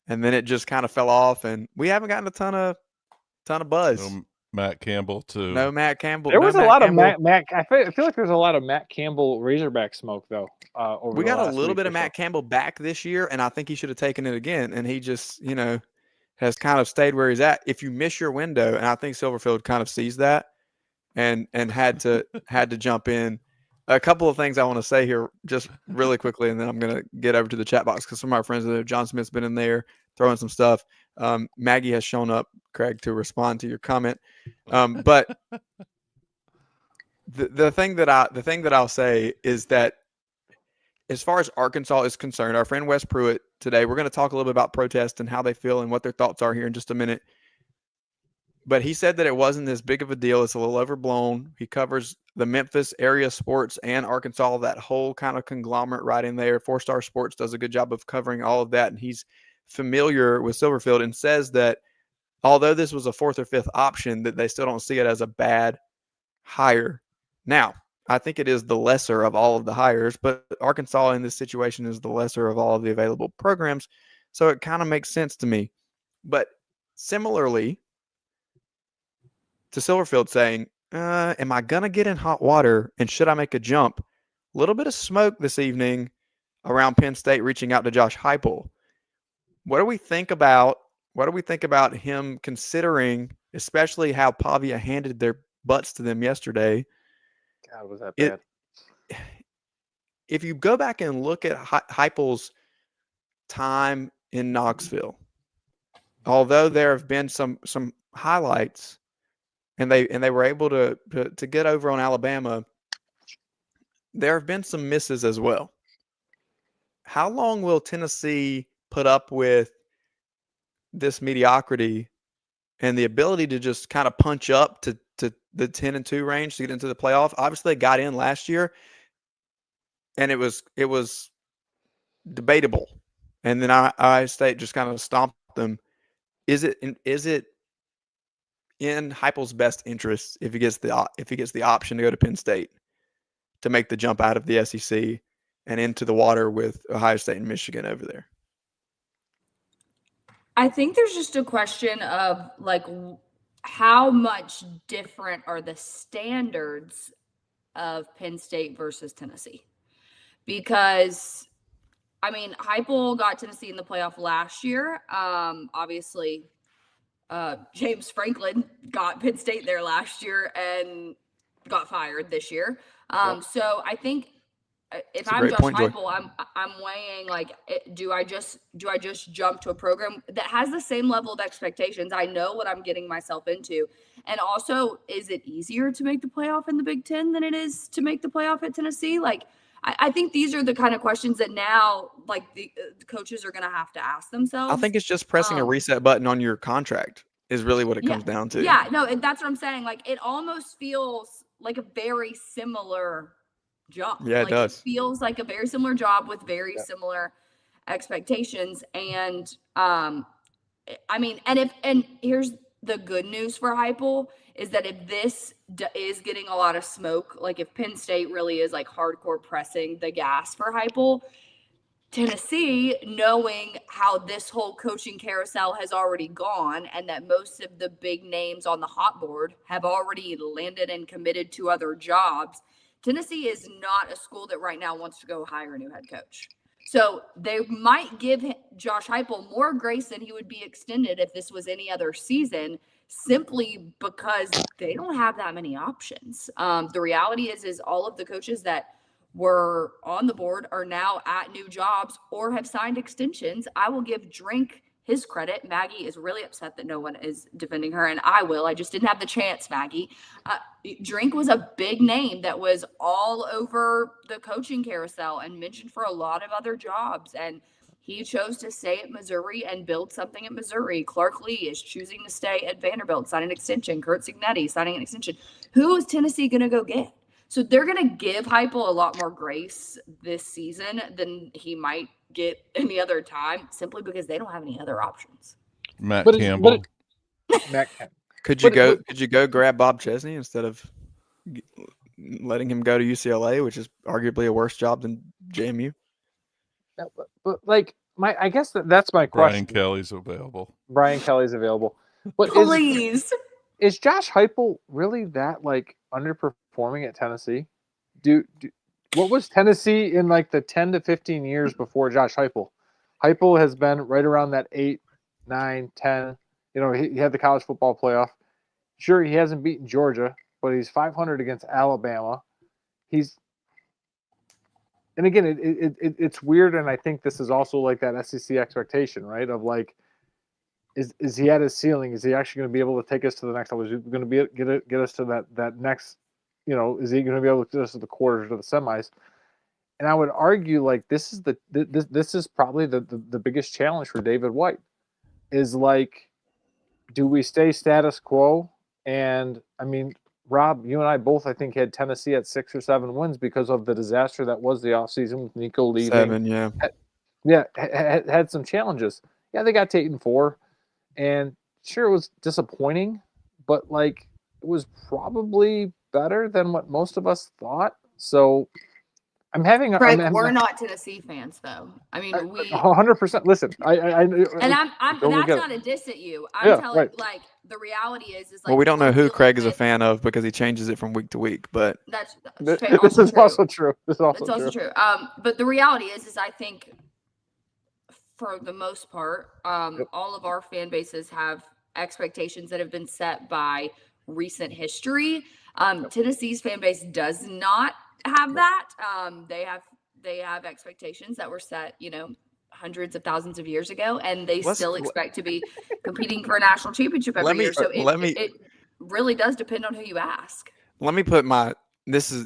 and then it just kind of fell off, and we haven't gotten a ton of buzz. No Matt Campbell too. No Matt Campbell. There was no a lot Campbell. of Matt. I feel like there's a lot of Matt Campbell Razorback smoke though. We got a little bit of Matt Campbell back this year, and I think he should have taken it again. And he just, has kind of stayed where he's at. If you miss your window, and I think Silverfield kind of sees that, and had to jump in. A couple of things I want to say here just really quickly, and then I'm going to get over to the chat box because some of our friends there, John Smith's been in there throwing some stuff. Maggie has shown up, Craig, to respond to your comment. But the thing that I'll say is that as far as Arkansas is concerned, our friend Wes Pruitt today, we're going to talk a little bit about protest and how they feel and what their thoughts are here in just a minute. But he said that it wasn't as big of a deal. It's a little overblown. He covers the Memphis area sports and Arkansas, that whole kind of conglomerate right in there. 4-Star Sports does a good job of covering all of that. And he's familiar with Silverfield and says that although this was a 4th or 5th option, that they still don't see it as a bad hire. Now, I think it is the lesser of all of the hires, but Arkansas in this situation is the lesser of all of the available programs. So it kind of makes sense to me. But similarly to Silverfield saying, am I going to get in hot water and should I make a jump? A little bit of smoke this evening around Penn State reaching out to Josh Heupel. What do we think about him considering, especially how Pavia handed their butts to them yesterday? God, was that bad? If you go back and look at Heupel's time in Knoxville, although there have been some highlights, and they were able to get over on Alabama, there have been some misses as well. How long will Tennessee put up with this mediocrity and the ability to just kind of punch up to the 10-2 range to get into the playoff. Obviously, they got in last year, and it was debatable. And then Ohio State just kind of stomped them. Is it in Heupel's best interest if he gets the option to go to Penn State to make the jump out of the SEC and into the water with Ohio State and Michigan over there? I think there's just a question of like how much different are the standards of Penn State versus Tennessee? Because I mean, Heupel got Tennessee in the playoff last year. Obviously, James Franklin got Penn State there last year and got fired this year. So I think if I'm Josh Heupel, I'm weighing like, do I just jump to a program that has the same level of expectations? I know what I'm getting myself into, and also, is it easier to make the playoff in the Big Ten than it is to make the playoff at Tennessee? Like, I think these are the kind of questions that now, like the coaches are going to have to ask themselves. I think it's just pressing a reset button on your contract is really what it comes down to. Yeah, no, that's what I'm saying. Like, it almost feels like a very similar job. Yeah, it does. It feels like a very similar job with very similar expectations. And I mean, and here's the good news for Heupel is that if this is getting a lot of smoke, like if Penn State really is like hardcore pressing the gas for Heupel, Tennessee, knowing how this whole coaching carousel has already gone and that most of the big names on the hot board have already landed and committed to other jobs, Tennessee is not a school that right now wants to go hire a new head coach. So they might give Josh Heupel more grace than he would be extended if this was any other season, simply because they don't have that many options. The reality is all of the coaches that were on the board are now at new jobs or have signed extensions. I will give Drink his credit. Maggie is really upset that no one is defending her, and I will. I just didn't have the chance, Maggie. Drink was a big name that was all over the coaching carousel and mentioned for a lot of other jobs, and he chose to stay at Missouri and build something at Missouri. Clark Lee is choosing to stay at Vanderbilt, signing an extension. Kurt Cignetti signing an extension. Who is Tennessee going to go get? So they're going to give Heupel a lot more grace this season than he might get any other time, simply because they don't have any other options. Matt Campbell. Could you go grab Bob Chesney instead of letting him go to UCLA, which is arguably a worse job than JMU? Yeah, but like I guess that's my question. Brian Kelly's available. But please, is Josh Heupel really that like underperforming at Tennessee? What was Tennessee in like the 10 to 15 years before Josh Heupel? Heupel has been right around that 8, 9, 10. You know, he had the college football playoff. Sure, he hasn't beaten Georgia, but he's 500 against Alabama. And again, it's weird, and I think this is also like that SEC expectation, right? Of like, is he at his ceiling? Is he actually going to be able to take us to the next level? Is he going to get us to that next? You know, is he going to be able to get us to the quarters or the semis? And I would argue like this is probably the biggest challenge for David White. Is like, do we stay status quo? And I mean, Rob, you and I both, I think, had Tennessee at 6 or 7 wins because of the disaster that was the offseason with Nico leaving. 7, yeah. Had some challenges. Yeah, they got to 8-4. And sure, it was disappointing, but like it was probably better than what most of us thought. So I'm having we're not Tennessee fans, though. I mean, we 100%. Listen, and that's not a diss at you. I'm telling like the reality is like. Well, we don't know who Craig is a fan of because he changes it from week to week, but this is also true. It's also true. But the reality is I think for the most part, all of our fan bases have expectations that have been set by recent history. Tennessee's fan base does not have that. They have expectations that were set, you know, hundreds of thousands of years ago, and they still expect to be competing for a national championship every year. So it really does depend on who you ask. Let me put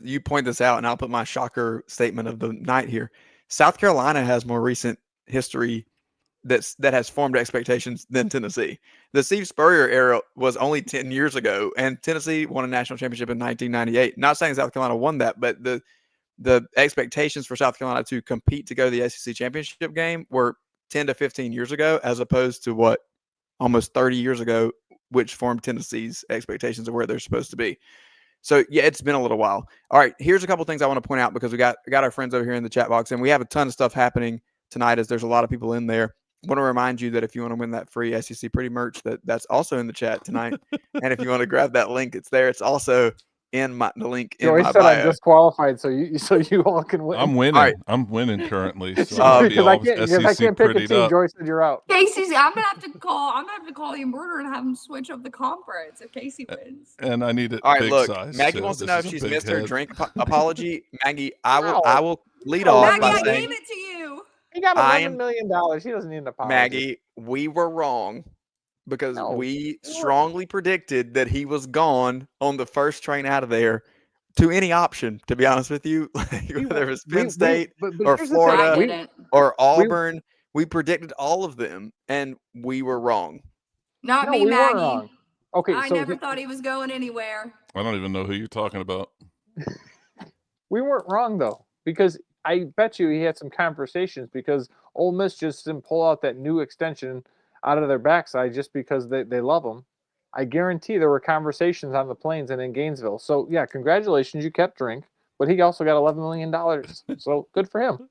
you point this out, and I'll put my shocker statement of the night here. South Carolina has more recent history that has formed expectations than Tennessee. The Steve Spurrier era was only 10 years ago, and Tennessee won a national championship in 1998. Not saying South Carolina won that, but the expectations for South Carolina to compete to go to the SEC championship game were 10 to 15 years ago, as opposed to what almost 30 years ago, which formed Tennessee's expectations of where they're supposed to be. So, yeah, it's been a little while. All right, here's a couple things I want to point out because we got our friends over here in the chat box, and we have a ton of stuff happening tonight as there's a lot of people in there. I want to remind you that if you want to win that free SEC Pretty merch, that's also in the chat tonight. And if you want to grab that link, it's there. It's also in the link in Joey my said bio. I'm disqualified, so you all can win. I'm winning. Right. I'm winning currently. So because I can't pick a team. up. Joey said you're out. Casey's. I'm gonna have to call the embroiderer and have him switch up the conference if Casey wins. And I need it. All right, big look, size, Maggie too. wants to This know is if a she's big missed her head. drink apology. Maggie, I will lead off Maggie, by I saying, gave it to you. He got $11 million. He doesn't need an apology. Maggie, we were wrong because we strongly predicted that he was gone on the first train out of there to any option, to be honest with you. Whether it was Penn State or Florida or Auburn, we predicted all of them, and we were wrong. Not me, we Maggie. were wrong. Okay, I never thought he was going anywhere. I don't even know who you're talking about. We weren't wrong, though, because I bet you he had some conversations because Ole Miss just didn't pull out that new extension out of their backside just because they love him. I guarantee there were conversations on the planes and in Gainesville. So, yeah, congratulations. You kept drink, but he also got $11 million. So good for him.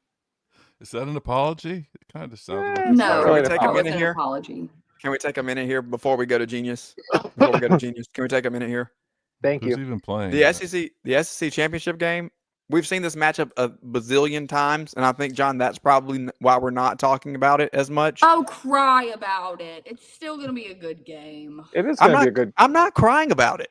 Is that an apology? It kind of sounds like No, Can we take a minute an here? apology. Can we take a minute here before we go to Genius? Before we go to Genius, can we take a minute here? Thank Who's you. even playing? The SEC championship game. We've seen this matchup a bazillion times, and I think, John, that's probably why we're not talking about it as much. Oh, cry about it. It's still going to be a good game. It is going to be a good. I'm not crying about it.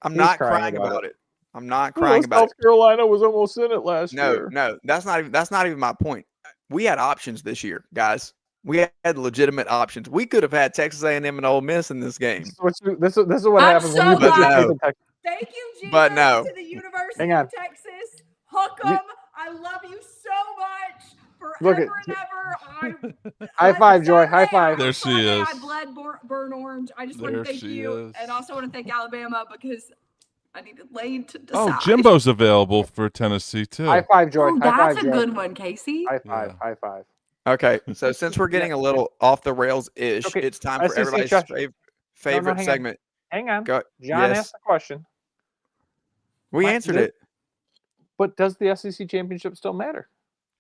I'm not crying about it. I'm not crying about it. South Carolina was almost in it last year. No, that's not even my point. We had options this year, guys. We had legitimate options. We could have had Texas A&M and Ole Miss in this game. This is what happens when you put your faith in Texas. Thank you, Gina, But no. to the University of Texas. Hook 'em. I love you so much. Forever and ever. High five, Joy. High five. There she is. I bled burn orange. I just want to thank you. And also want to thank Alabama because I needed Lane to decide. Oh, Jimbo's available for Tennessee, too. High five, Joy. Oh, that's a good one, Casey. High five. Yeah. High five. Okay, so since we're getting a little off the rails-ish, it's time for everybody's favorite segment. Hang on. John asked the question. We answered it. But does the SEC championship still matter?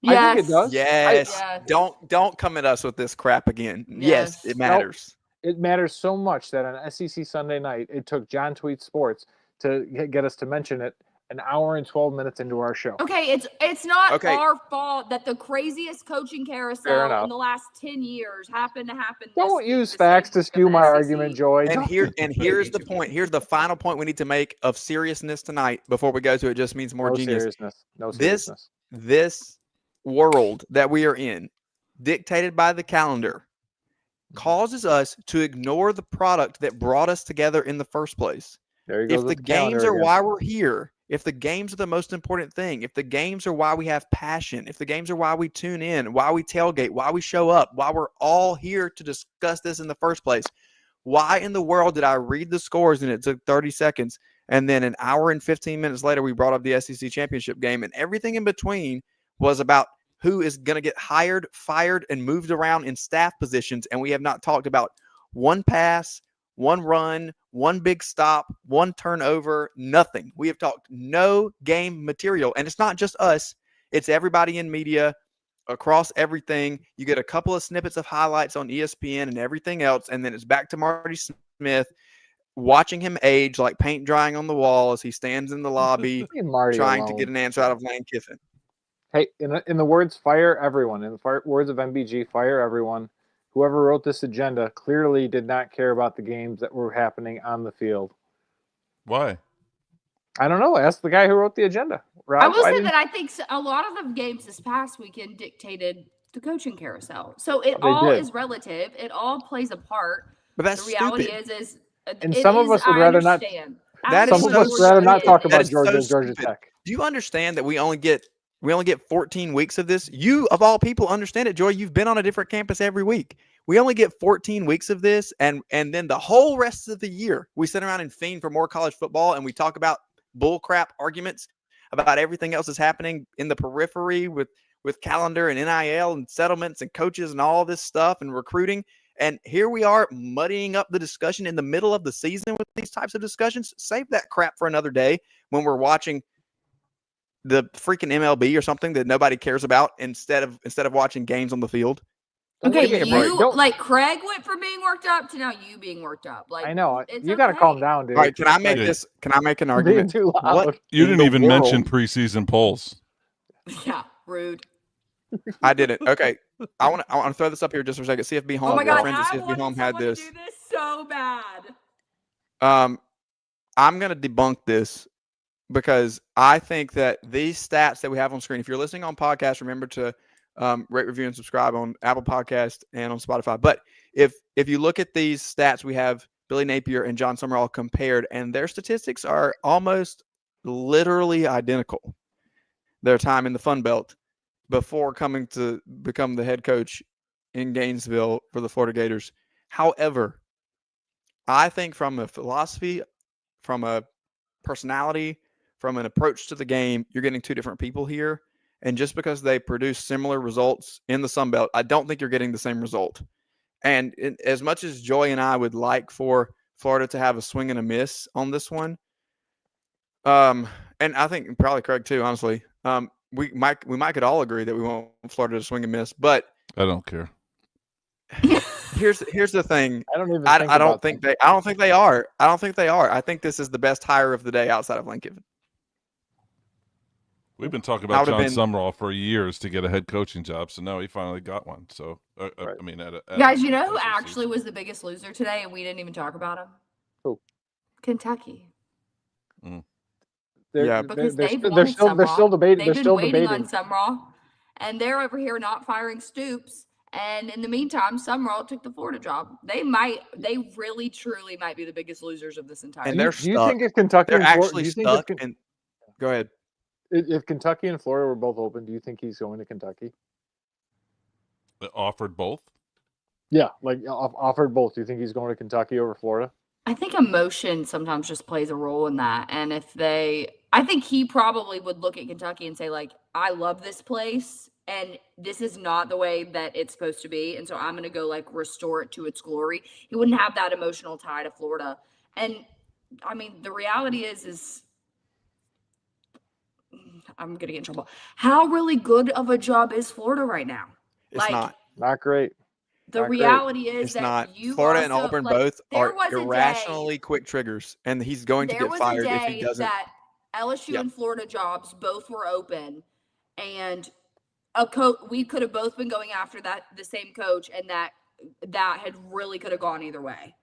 Yes. I think it does. Yes. Don't come at us with this crap again. Yes, it matters. It matters so much that on SEC Sunday night, it took John Tweet Sports to get us to mention it an hour and 12 minutes into our show. Okay, it's not our fault that the craziest coaching carousel in the last 10 years happened to happen. Don't use facts to skew my argument, Joy. And here's the point. Here's the final point we need to make of seriousness tonight before we go to It Just Means More Genius. No seriousness. This world that we are in, dictated by the calendar, causes us to ignore the product that brought us together in the first place. There you go. If the games are why we're here, if the games are the most important thing, if the games are why we have passion, if the games are why we tune in, why we tailgate, why we show up, why we're all here to discuss this in the first place, why in the world did I read the scores and it took 30 seconds and then an hour and 15 minutes later we brought up the SEC championship game and everything in between was about who is going to get hired, fired, and moved around in staff positions, and we have not talked about one pass, one run, one big stop, one turnover, nothing. We have talked no game material. And it's not just us. It's everybody in media across everything. You get a couple of snippets of highlights on ESPN and everything else. And then it's back to Marty Smith, watching him age like paint drying on the wall as he stands in the lobby trying to get an answer out of Lane Kiffin. Hey, in the words, fire everyone. In the words of MBG, fire everyone. Whoever wrote this agenda clearly did not care about the games that were happening on the field. Why? I don't know. Ask the guy who wrote the agenda. Rob, I will say that I think a lot of the games this past weekend dictated the coaching carousel. So it all is relative. It all plays a part. But that's the reality stupid. is and some of us would rather not. That some of us rather not talk about Georgia and Georgia Tech. Do you understand that we only get We only get 14 weeks of this. You, of all people, understand it, Joy. You've been on a different campus every week. We only get 14 weeks of this, and then the whole rest of the year, we sit around and fiend for more college football, and we talk about bullcrap arguments about everything else that's happening in the periphery with calendar and NIL and settlements and coaches and all this stuff and recruiting. And here we are muddying up the discussion in the middle of the season with these types of discussions. Save that crap for another day when we're watching the freaking MLB or something that nobody cares about instead of watching games on the field. Okay, like Craig went from being worked up to now you being worked up. Like I know it's you got to okay. calm down, dude. All right, can I make an argument? Too loud. What You in didn't the even world? mention preseason polls. Yeah, rude. I didn't. Okay, I want to throw this up here just for a second. CFB Home. Oh my God, friends at CFB Home had this. To do this so bad. I'm gonna debunk this because I think that these stats that we have on screen. If you're listening on podcast, remember to rate, review, and subscribe on Apple Podcast and on Spotify. But if you look at these stats, we have Billy Napier and John Summerall compared, and their statistics are almost literally identical. Their time in the Fun Belt before coming to become the head coach in Gainesville for the Florida Gators. However, I think from a philosophy, from a personality, from an approach to the game, you're getting two different people here. And just because they produce similar results in the Sun Belt, I don't think you're getting the same result. And as much as Joy and I would like for Florida to have a swing and a miss on this one, and I think probably Craig too, honestly, we might could all agree that we want Florida to swing and miss, but I don't care. Here's the thing. I don't even. I don't think they are. I don't think they are. I think this is the best hire of the day outside of Lane Kiffin. We've been talking about John Summerall for years to get a head coaching job, so now he finally got one. So, Right. I mean, Guys, you know who actually was the biggest loser today, and we didn't even talk about him? Who? Kentucky. Yeah, Because they're they're still debating. They've been waiting on Summerall, and they're over here not firing Stoops. And in the meantime, Summerall took the Florida job. They really, truly might be the biggest losers of this entire. And they're Do you think if Kentucky they're and Florida, actually do you think stuck. And go ahead. if Kentucky and Florida were both open, do you think he's going to Kentucky? Offered both? Yeah, like offered both. Do you think he's going to Kentucky over Florida? I think emotion sometimes just plays a role in that. And I think he probably would look at Kentucky and say, like, I love this place and this is not the way that it's supposed to be. And so I'm going to go like restore it to its glory. He wouldn't have that emotional tie to Florida. And I mean, the reality is I'm going to get in trouble. How really good of a job is Florida right now? It's not great. The reality is that Florida and Auburn both are irrationally quick triggers, and he's going to get fired if he doesn't. That LSU and Florida jobs both were open, and we could have both been going after the same coach, and that had really could have gone either way.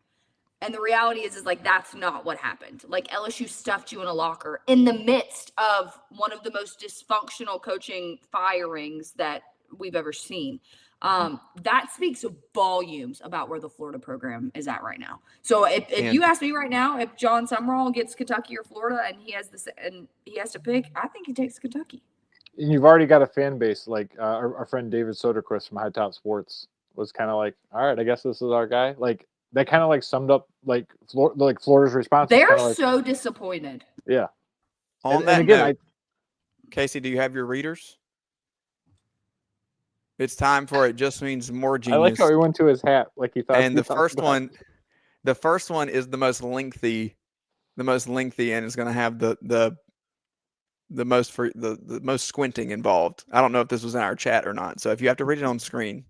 And the reality is like that's not what happened. Like LSU stuffed you in a locker in the midst of one of the most dysfunctional coaching firings that we've ever seen. That speaks volumes about where the Florida program is at right now. So if you ask me right now, if John Summerall gets Kentucky or Florida and he has to pick, I think he takes Kentucky. And you've already got a fan base like our friend David Soderquist from High Top Sports was kind of like, all right, I guess this is our guy. Like that kind of like summed up like Florida's response. They're so disappointed. Yeah. On that note, Casey, do you have your readers? It's time for It Just Means More Genius. I like how he went to his hat like he thought. And the first one is the most lengthy, and it's going to have the most squinting involved. I don't know if this was in our chat or not. So if you have to read it on screen,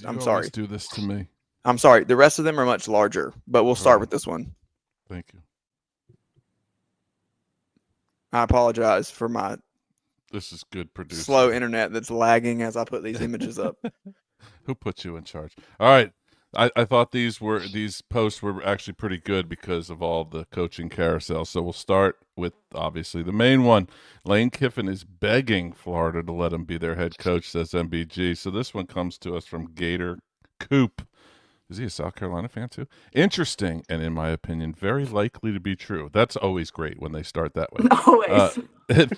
I'm sorry. Do this to me. I'm sorry. The rest of them are much larger, but we'll start with this one. Thank you. I apologize for my This is good producing. slow internet that's lagging as I put these images up. Who put you in charge? All right. I thought these posts were actually pretty good because of all the coaching carousel. So we'll start with obviously the main one. Lane Kiffin is begging Florida to let him be their head coach, says MBG. So this one comes to us from Gator Coop. Is he a South Carolina fan too? Interesting, and in my opinion, very likely to be true. That's always great when they start that way. Always.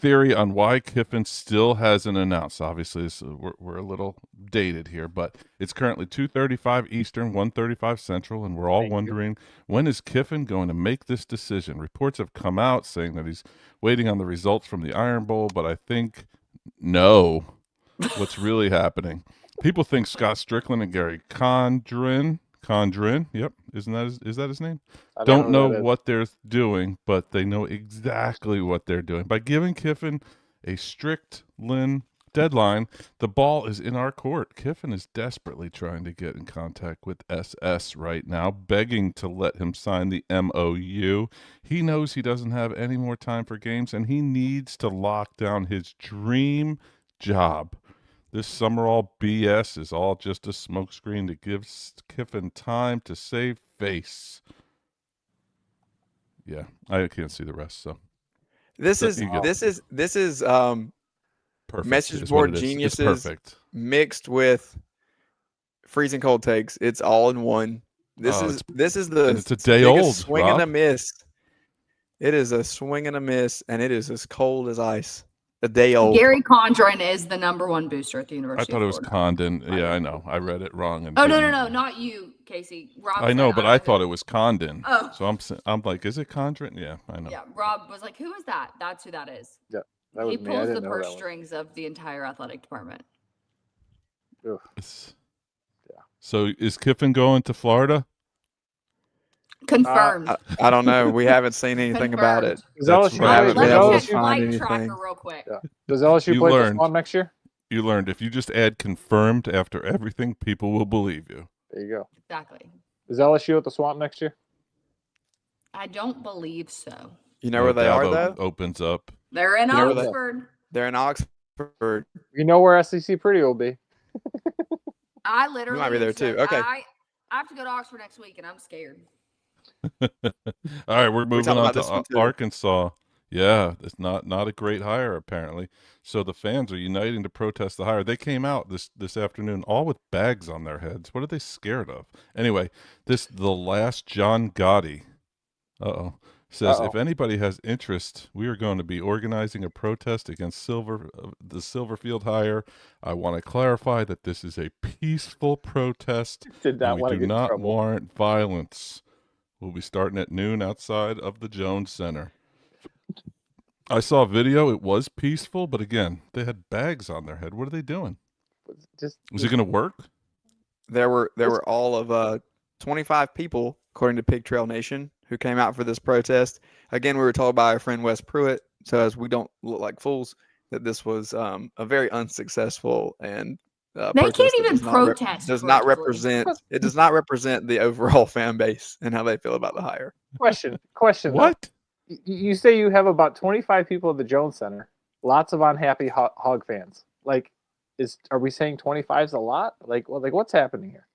Theory on why Kiffin still hasn't announced. Obviously, we're a little dated here, but it's currently 2:35 Eastern, 1:35 Central, and we're all wondering, when is Kiffin going to make this decision? Reports have come out saying that he's waiting on the results from the Iron Bowl, but I think no. What's really happening? People think Scott Strickland and Gary Condren, yep, is that his name? Don't know what they're doing, but they know exactly what they're doing. By giving Kiffin a Strickland deadline, the ball is in our court. Kiffin is desperately trying to get in contact with SS right now, begging to let him sign the MOU. He knows he doesn't have any more time for games, and he needs to lock down his dream job. This Summerall BS is all just a smokescreen to give Kiffin time to save face. Yeah, I can't see the rest. So this is perfect. message board geniuses mixed with freezing cold takes. It's all in one. This is it's a day old swing and a miss. It is a swing and a miss, and it is as cold as ice. A day old. Gary Condren is the #1 booster at the University. I thought it was Florida. Condon. Yeah, I know. I read it wrong. Oh no, not you, Casey. Rob. I know, but I thought it was Condon. Oh. So I'm like, is it Condren? Yeah, I know. Yeah, Rob was like, "Who is that?" That's who that is. Yeah, that was he me. I pulls didn't the know that purse one. strings of the entire athletic department. Ugh. Yeah. So is Kiffin going to Florida? Confirmed. I don't know. We haven't seen anything about it. Does LSU Right. play? Let me check find flight tracker anything. real quick. Yeah. Does LSU You play the learned. Swan next year? You learned if you just add confirmed after everything, people will believe you. There you go. Exactly. Is LSU at the Swamp next year? I don't believe so. You know where they are, Dabo though? Opens up. They're in You know where they- Oxford. They're in Oxford. You know where SEC Pretty will be. I literally might be there, said, too. Okay. I have to go to Oxford next week, and I'm scared. All right, we're moving talking on about this one, to too. Arkansas. Yeah, it's not a great hire apparently. So the fans are uniting to protest the hire. They came out this afternoon all with bags on their heads. What are they scared of? Anyway, the last John Gotti. Says if anybody has interest, we are going to be organizing a protest against the Silverfield hire. I want to clarify that this is a peaceful protest. Did not and want we to do get in not trouble. warrant violence. We'll be starting at noon outside of the Jones Center. I saw a video. It was peaceful, but again, they had bags on their head. What are they doing? Is it going to work? There were all of 25 people, according to Pig Trail Nation, who came out for this protest. Again, we were told by our friend Wes Pruitt, so as we don't look like fools, that this was a very unsuccessful and They protest can't that even does not rep- protest does not correctly. represent it does not represent the overall fan base and how they feel about the hire. Question. though. What? You say you have about 25 people at the Jones Center. Lots of unhappy Hog fans. Like, are we saying 25 is a lot? Like what's happening here?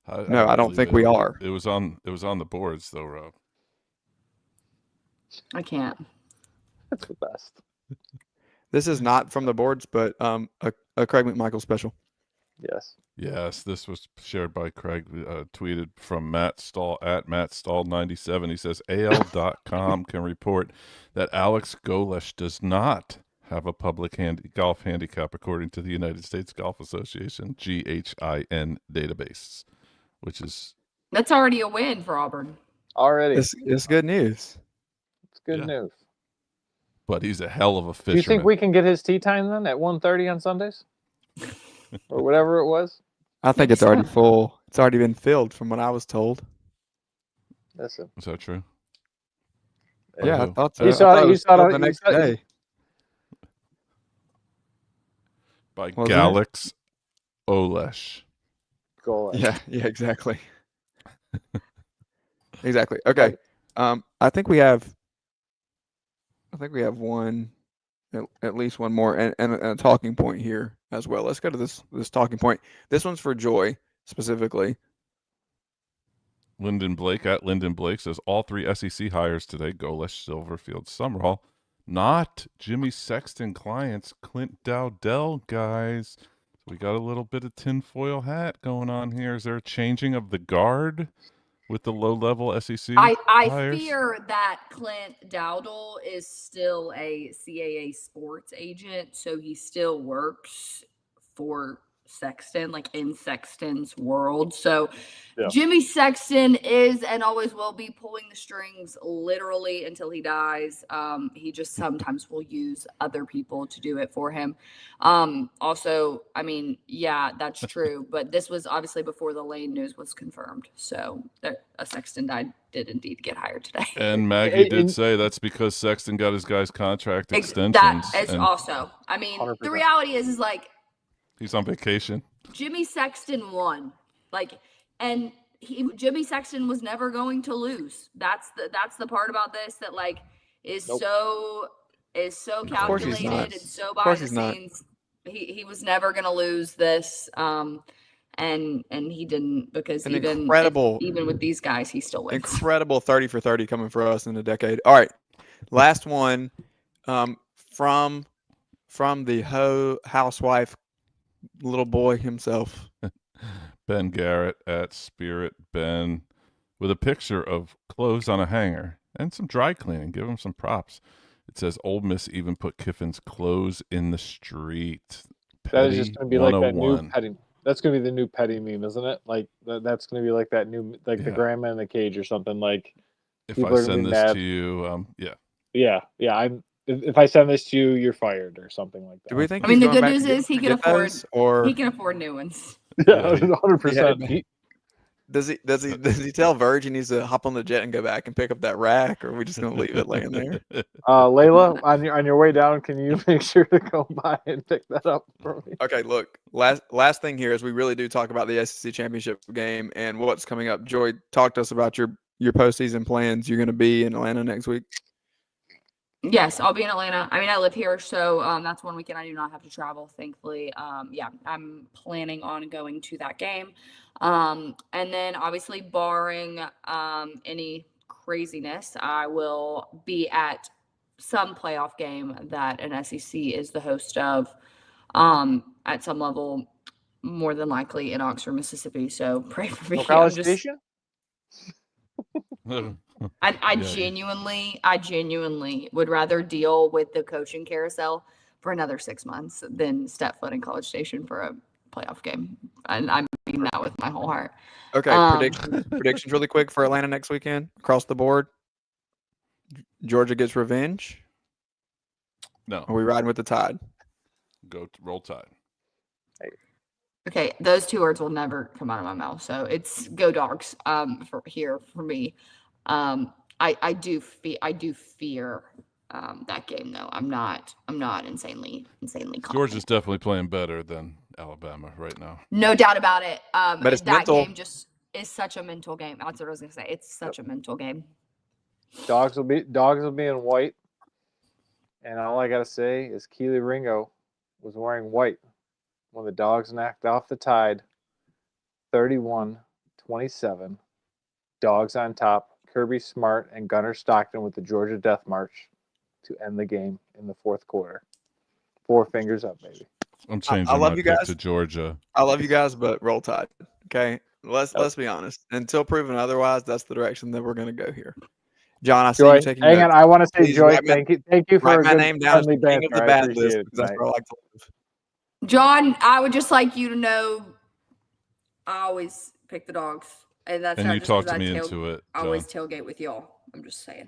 No, I don't believe think it. we are. It was on the boards though, Rob. I can't. That's the best. This is not from the boards, but a Craig McMichael special. Yes. Yes, this was shared by Craig, tweeted from Matt Stahl at Matt Stahl 97. He says AL.com can report that Alex Golesh does not have a public golf handicap according to the United States Golf Association GHIN database, which is That's already a win for Auburn. Already. It's good news. It's good news. but he's a hell of a fisherman. Do you think we can get his tea time then at 1:30 on Sundays? Or whatever it was? I think it's already full. It's already been filled from what I was told. Listen. Is that true? Yeah, I thought so. You I saw thought it. it was filled the next it. day. By Wasn't Galax Olesh. Goal. Yeah, exactly. Exactly. Okay. I think we have one, at least one more, and a talking point here as well. Let's go to this talking point. This one's for Joy specifically. Lyndon Blake at Lyndon Blake says all three SEC hires today, Golesh, Silverfield, Summerall, not Jimmy Sexton clients, Clint Dowdell guys. We got a little bit of tinfoil hat going on here. Is there a changing of the guard with the low-level SEC I hires? fear that Clint Dowdle is still a CAA sports agent, so he still works for Sexton, like in Sexton's world. So Yeah. Jimmy Sexton is and always will be pulling the strings literally until he dies. He just sometimes will use other people to do it for him. Also, I mean, yeah, that's true. But this was obviously before the Lane news was confirmed. So a Sexton did indeed get hired today. And Maggie did say that's because Sexton got his guy's contract extensions. That is also, I mean, 100%. the reality is like he's on vacation. Jimmy Sexton won. And Jimmy Sexton was never going to lose. That's the part about this that like is so calculated and so behind the scenes. He was never going to lose this. And he didn't, because even with these guys, he still wins. Incredible 30 for 30 coming for us in a decade. All right, last one from the housewife little boy himself. Ben Garrett at Spirit Ben with a picture of clothes on a hanger and some dry cleaning. Give him some props. It says Ole Miss even put Kiffin's clothes in the street. That is just going to be like that new 101. petty. That's going to be the new petty meme, isn't it? Like that's going to be like that new, like the grandma in the cage or something. Like if I send this to you, yeah. If I send this to you, you're fired or something like that. Do we think? I mean, the good news is he can afford new ones. Yeah, 100%. Does he tell Verge he needs to hop on the jet and go back and pick up that rack, or are we just gonna leave it laying there? Layla, on your way down, can you make sure to go by and pick that up for me? Okay, look, last thing here is we really do talk about the SEC championship game and what's coming up. Joy, talk to us about your postseason plans. You're going to be in Atlanta next week. Yes, I'll be in Atlanta. I mean, I live here, so that's one weekend I do not have to travel, thankfully. Yeah, I'm planning on going to that game. And then obviously barring any craziness, I will be at some playoff game that an SEC is the host of at some level, more than likely in Oxford, Mississippi. So pray for me. College Station? I genuinely would rather deal with the coaching carousel for another 6 months than step foot in College Station for a playoff game. And I mean that with my whole heart. Okay, predictions really quick for Atlanta next weekend across the board. Georgia gets revenge. No. Are we riding with the Tide? Roll Tide. Okay, those two words will never come out of my mouth. So it's go Dogs for me. I do fear that game though. I'm not insanely confident. Georgia's definitely playing better than Alabama right now. No doubt about it. But it's that mental. game just is such a mental game. That's what I was gonna say. It's such a mental game. Dogs will be in white, and all I gotta say is Keely Ringo was wearing white when the Dogs knocked off the Tide. 31-27. Dogs on top. Kirby Smart and Gunnar Stockton with the Georgia Death March to end the game in the fourth quarter. 4 fingers up, baby. I'm changing my pick to Georgia. I love you guys, but roll Tide. Okay, let's be honest. Until proven otherwise, that's the direction that we're going to go here. John, I see you taking. Hang on, I want to say, Please Joy, thank you for write a my good name down as friendly king of the banter. I bad appreciate list, it because that's tonight. where I like to live. John, I would just like you to know I always pick the Dogs. And that's And not you just talked 'cause me I into it, I always John. tailgate with y'all. I'm just saying.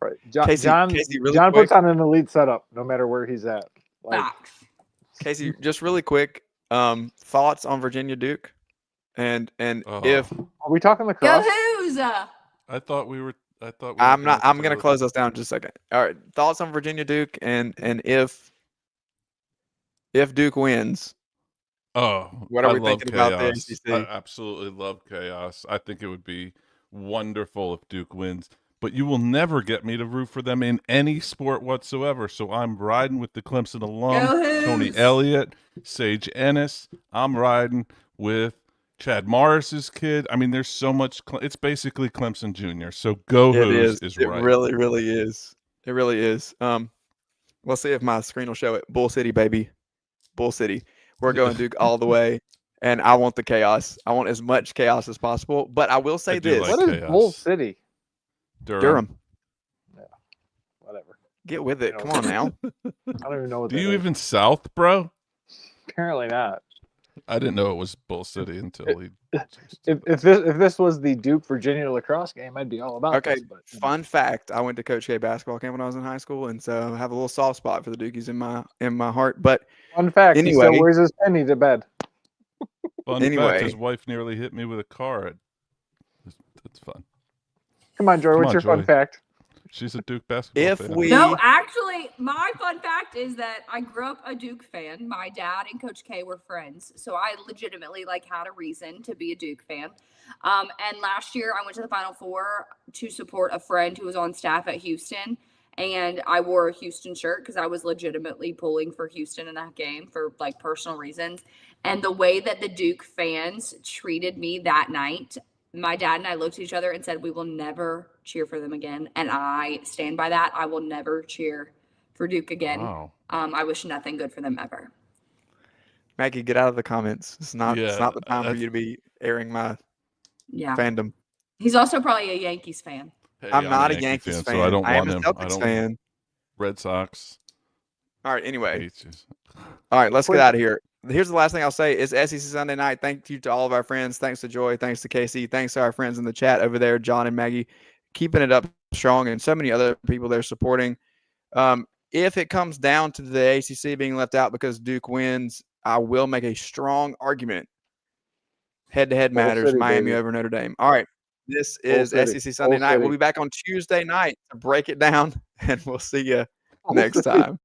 Right. Casey, really John quick. puts on an elite setup no matter where he's at. Like, Facts. Casey, just really quick, thoughts on Virginia Duke, and if are we talking Go lacrosse? Hoos! I thought we were. I'm not. I'm going to close us down in just a second. All right, thoughts on Virginia Duke, and if Duke wins, what are we thinking about the ACC? I absolutely love chaos. I think it would be wonderful if Duke wins, but you will never get me to root for them in any sport whatsoever. So I'm riding with the Clemson alum, Tony Elliott, Sage Ennis. I'm riding with Chad Morris's kid. I mean, there's so much. It's basically Clemson Jr. So go Hoos is right. It really is. It really is. We'll see if my screen will show it. Bull City, baby. Bull City. We're going Duke all the way, and I want the chaos. I want as much chaos as possible. But I will say this: what is Bull City? Durham. Yeah, whatever. Get with it. Come on now. I don't even know what. Do you even South, bro? Apparently not. I didn't know it was Bull City until he. If this was the Duke Virginia lacrosse game, I'd be all about Okay. this. But, Fun fact: I went to Coach K basketball camp when I was in high school, and so I have a little soft spot for the Dukies in my heart. But fun fact: anyway, he still wears his penny to bed. Fun fact: his wife nearly hit me with a car. That's fun. Come on, Joy. What's your fun fact? She's a Duke basketball fan. No, actually, my fun fact is that I grew up a Duke fan. My dad and Coach K were friends, so I legitimately had a reason to be a Duke fan. And last year, I went to the Final Four to support a friend who was on staff at Houston, and I wore a Houston shirt because I was legitimately pulling for Houston in that game for personal reasons. And the way that the Duke fans treated me that night, my dad and I looked at each other and said, we will never cheer for them again. And I stand by that. I will never cheer for Duke again. Wow. I wish nothing good for them ever. Maggie, get out of the comments. It's not the time for you to be airing my fandom. He's also probably a Yankees fan. Hey, I'm not a Yankees fan. So I don't want him. I don't fan. Red Sox. All right, anyway. All right, let's get out of here. Here's the last thing I'll say is SEC Sunday night. Thank you to all of our friends. Thanks to Joy. Thanks to Casey. Thanks to our friends in the chat over there, John and Maggie, keeping it up strong, and so many other people there supporting. If it comes down to the ACC being left out because Duke wins, I will make a strong argument. Head-to-head matters, Miami over Notre Dame. All right, this is SEC Sunday night. We'll be back on Tuesday night to break it down, and we'll see you next time.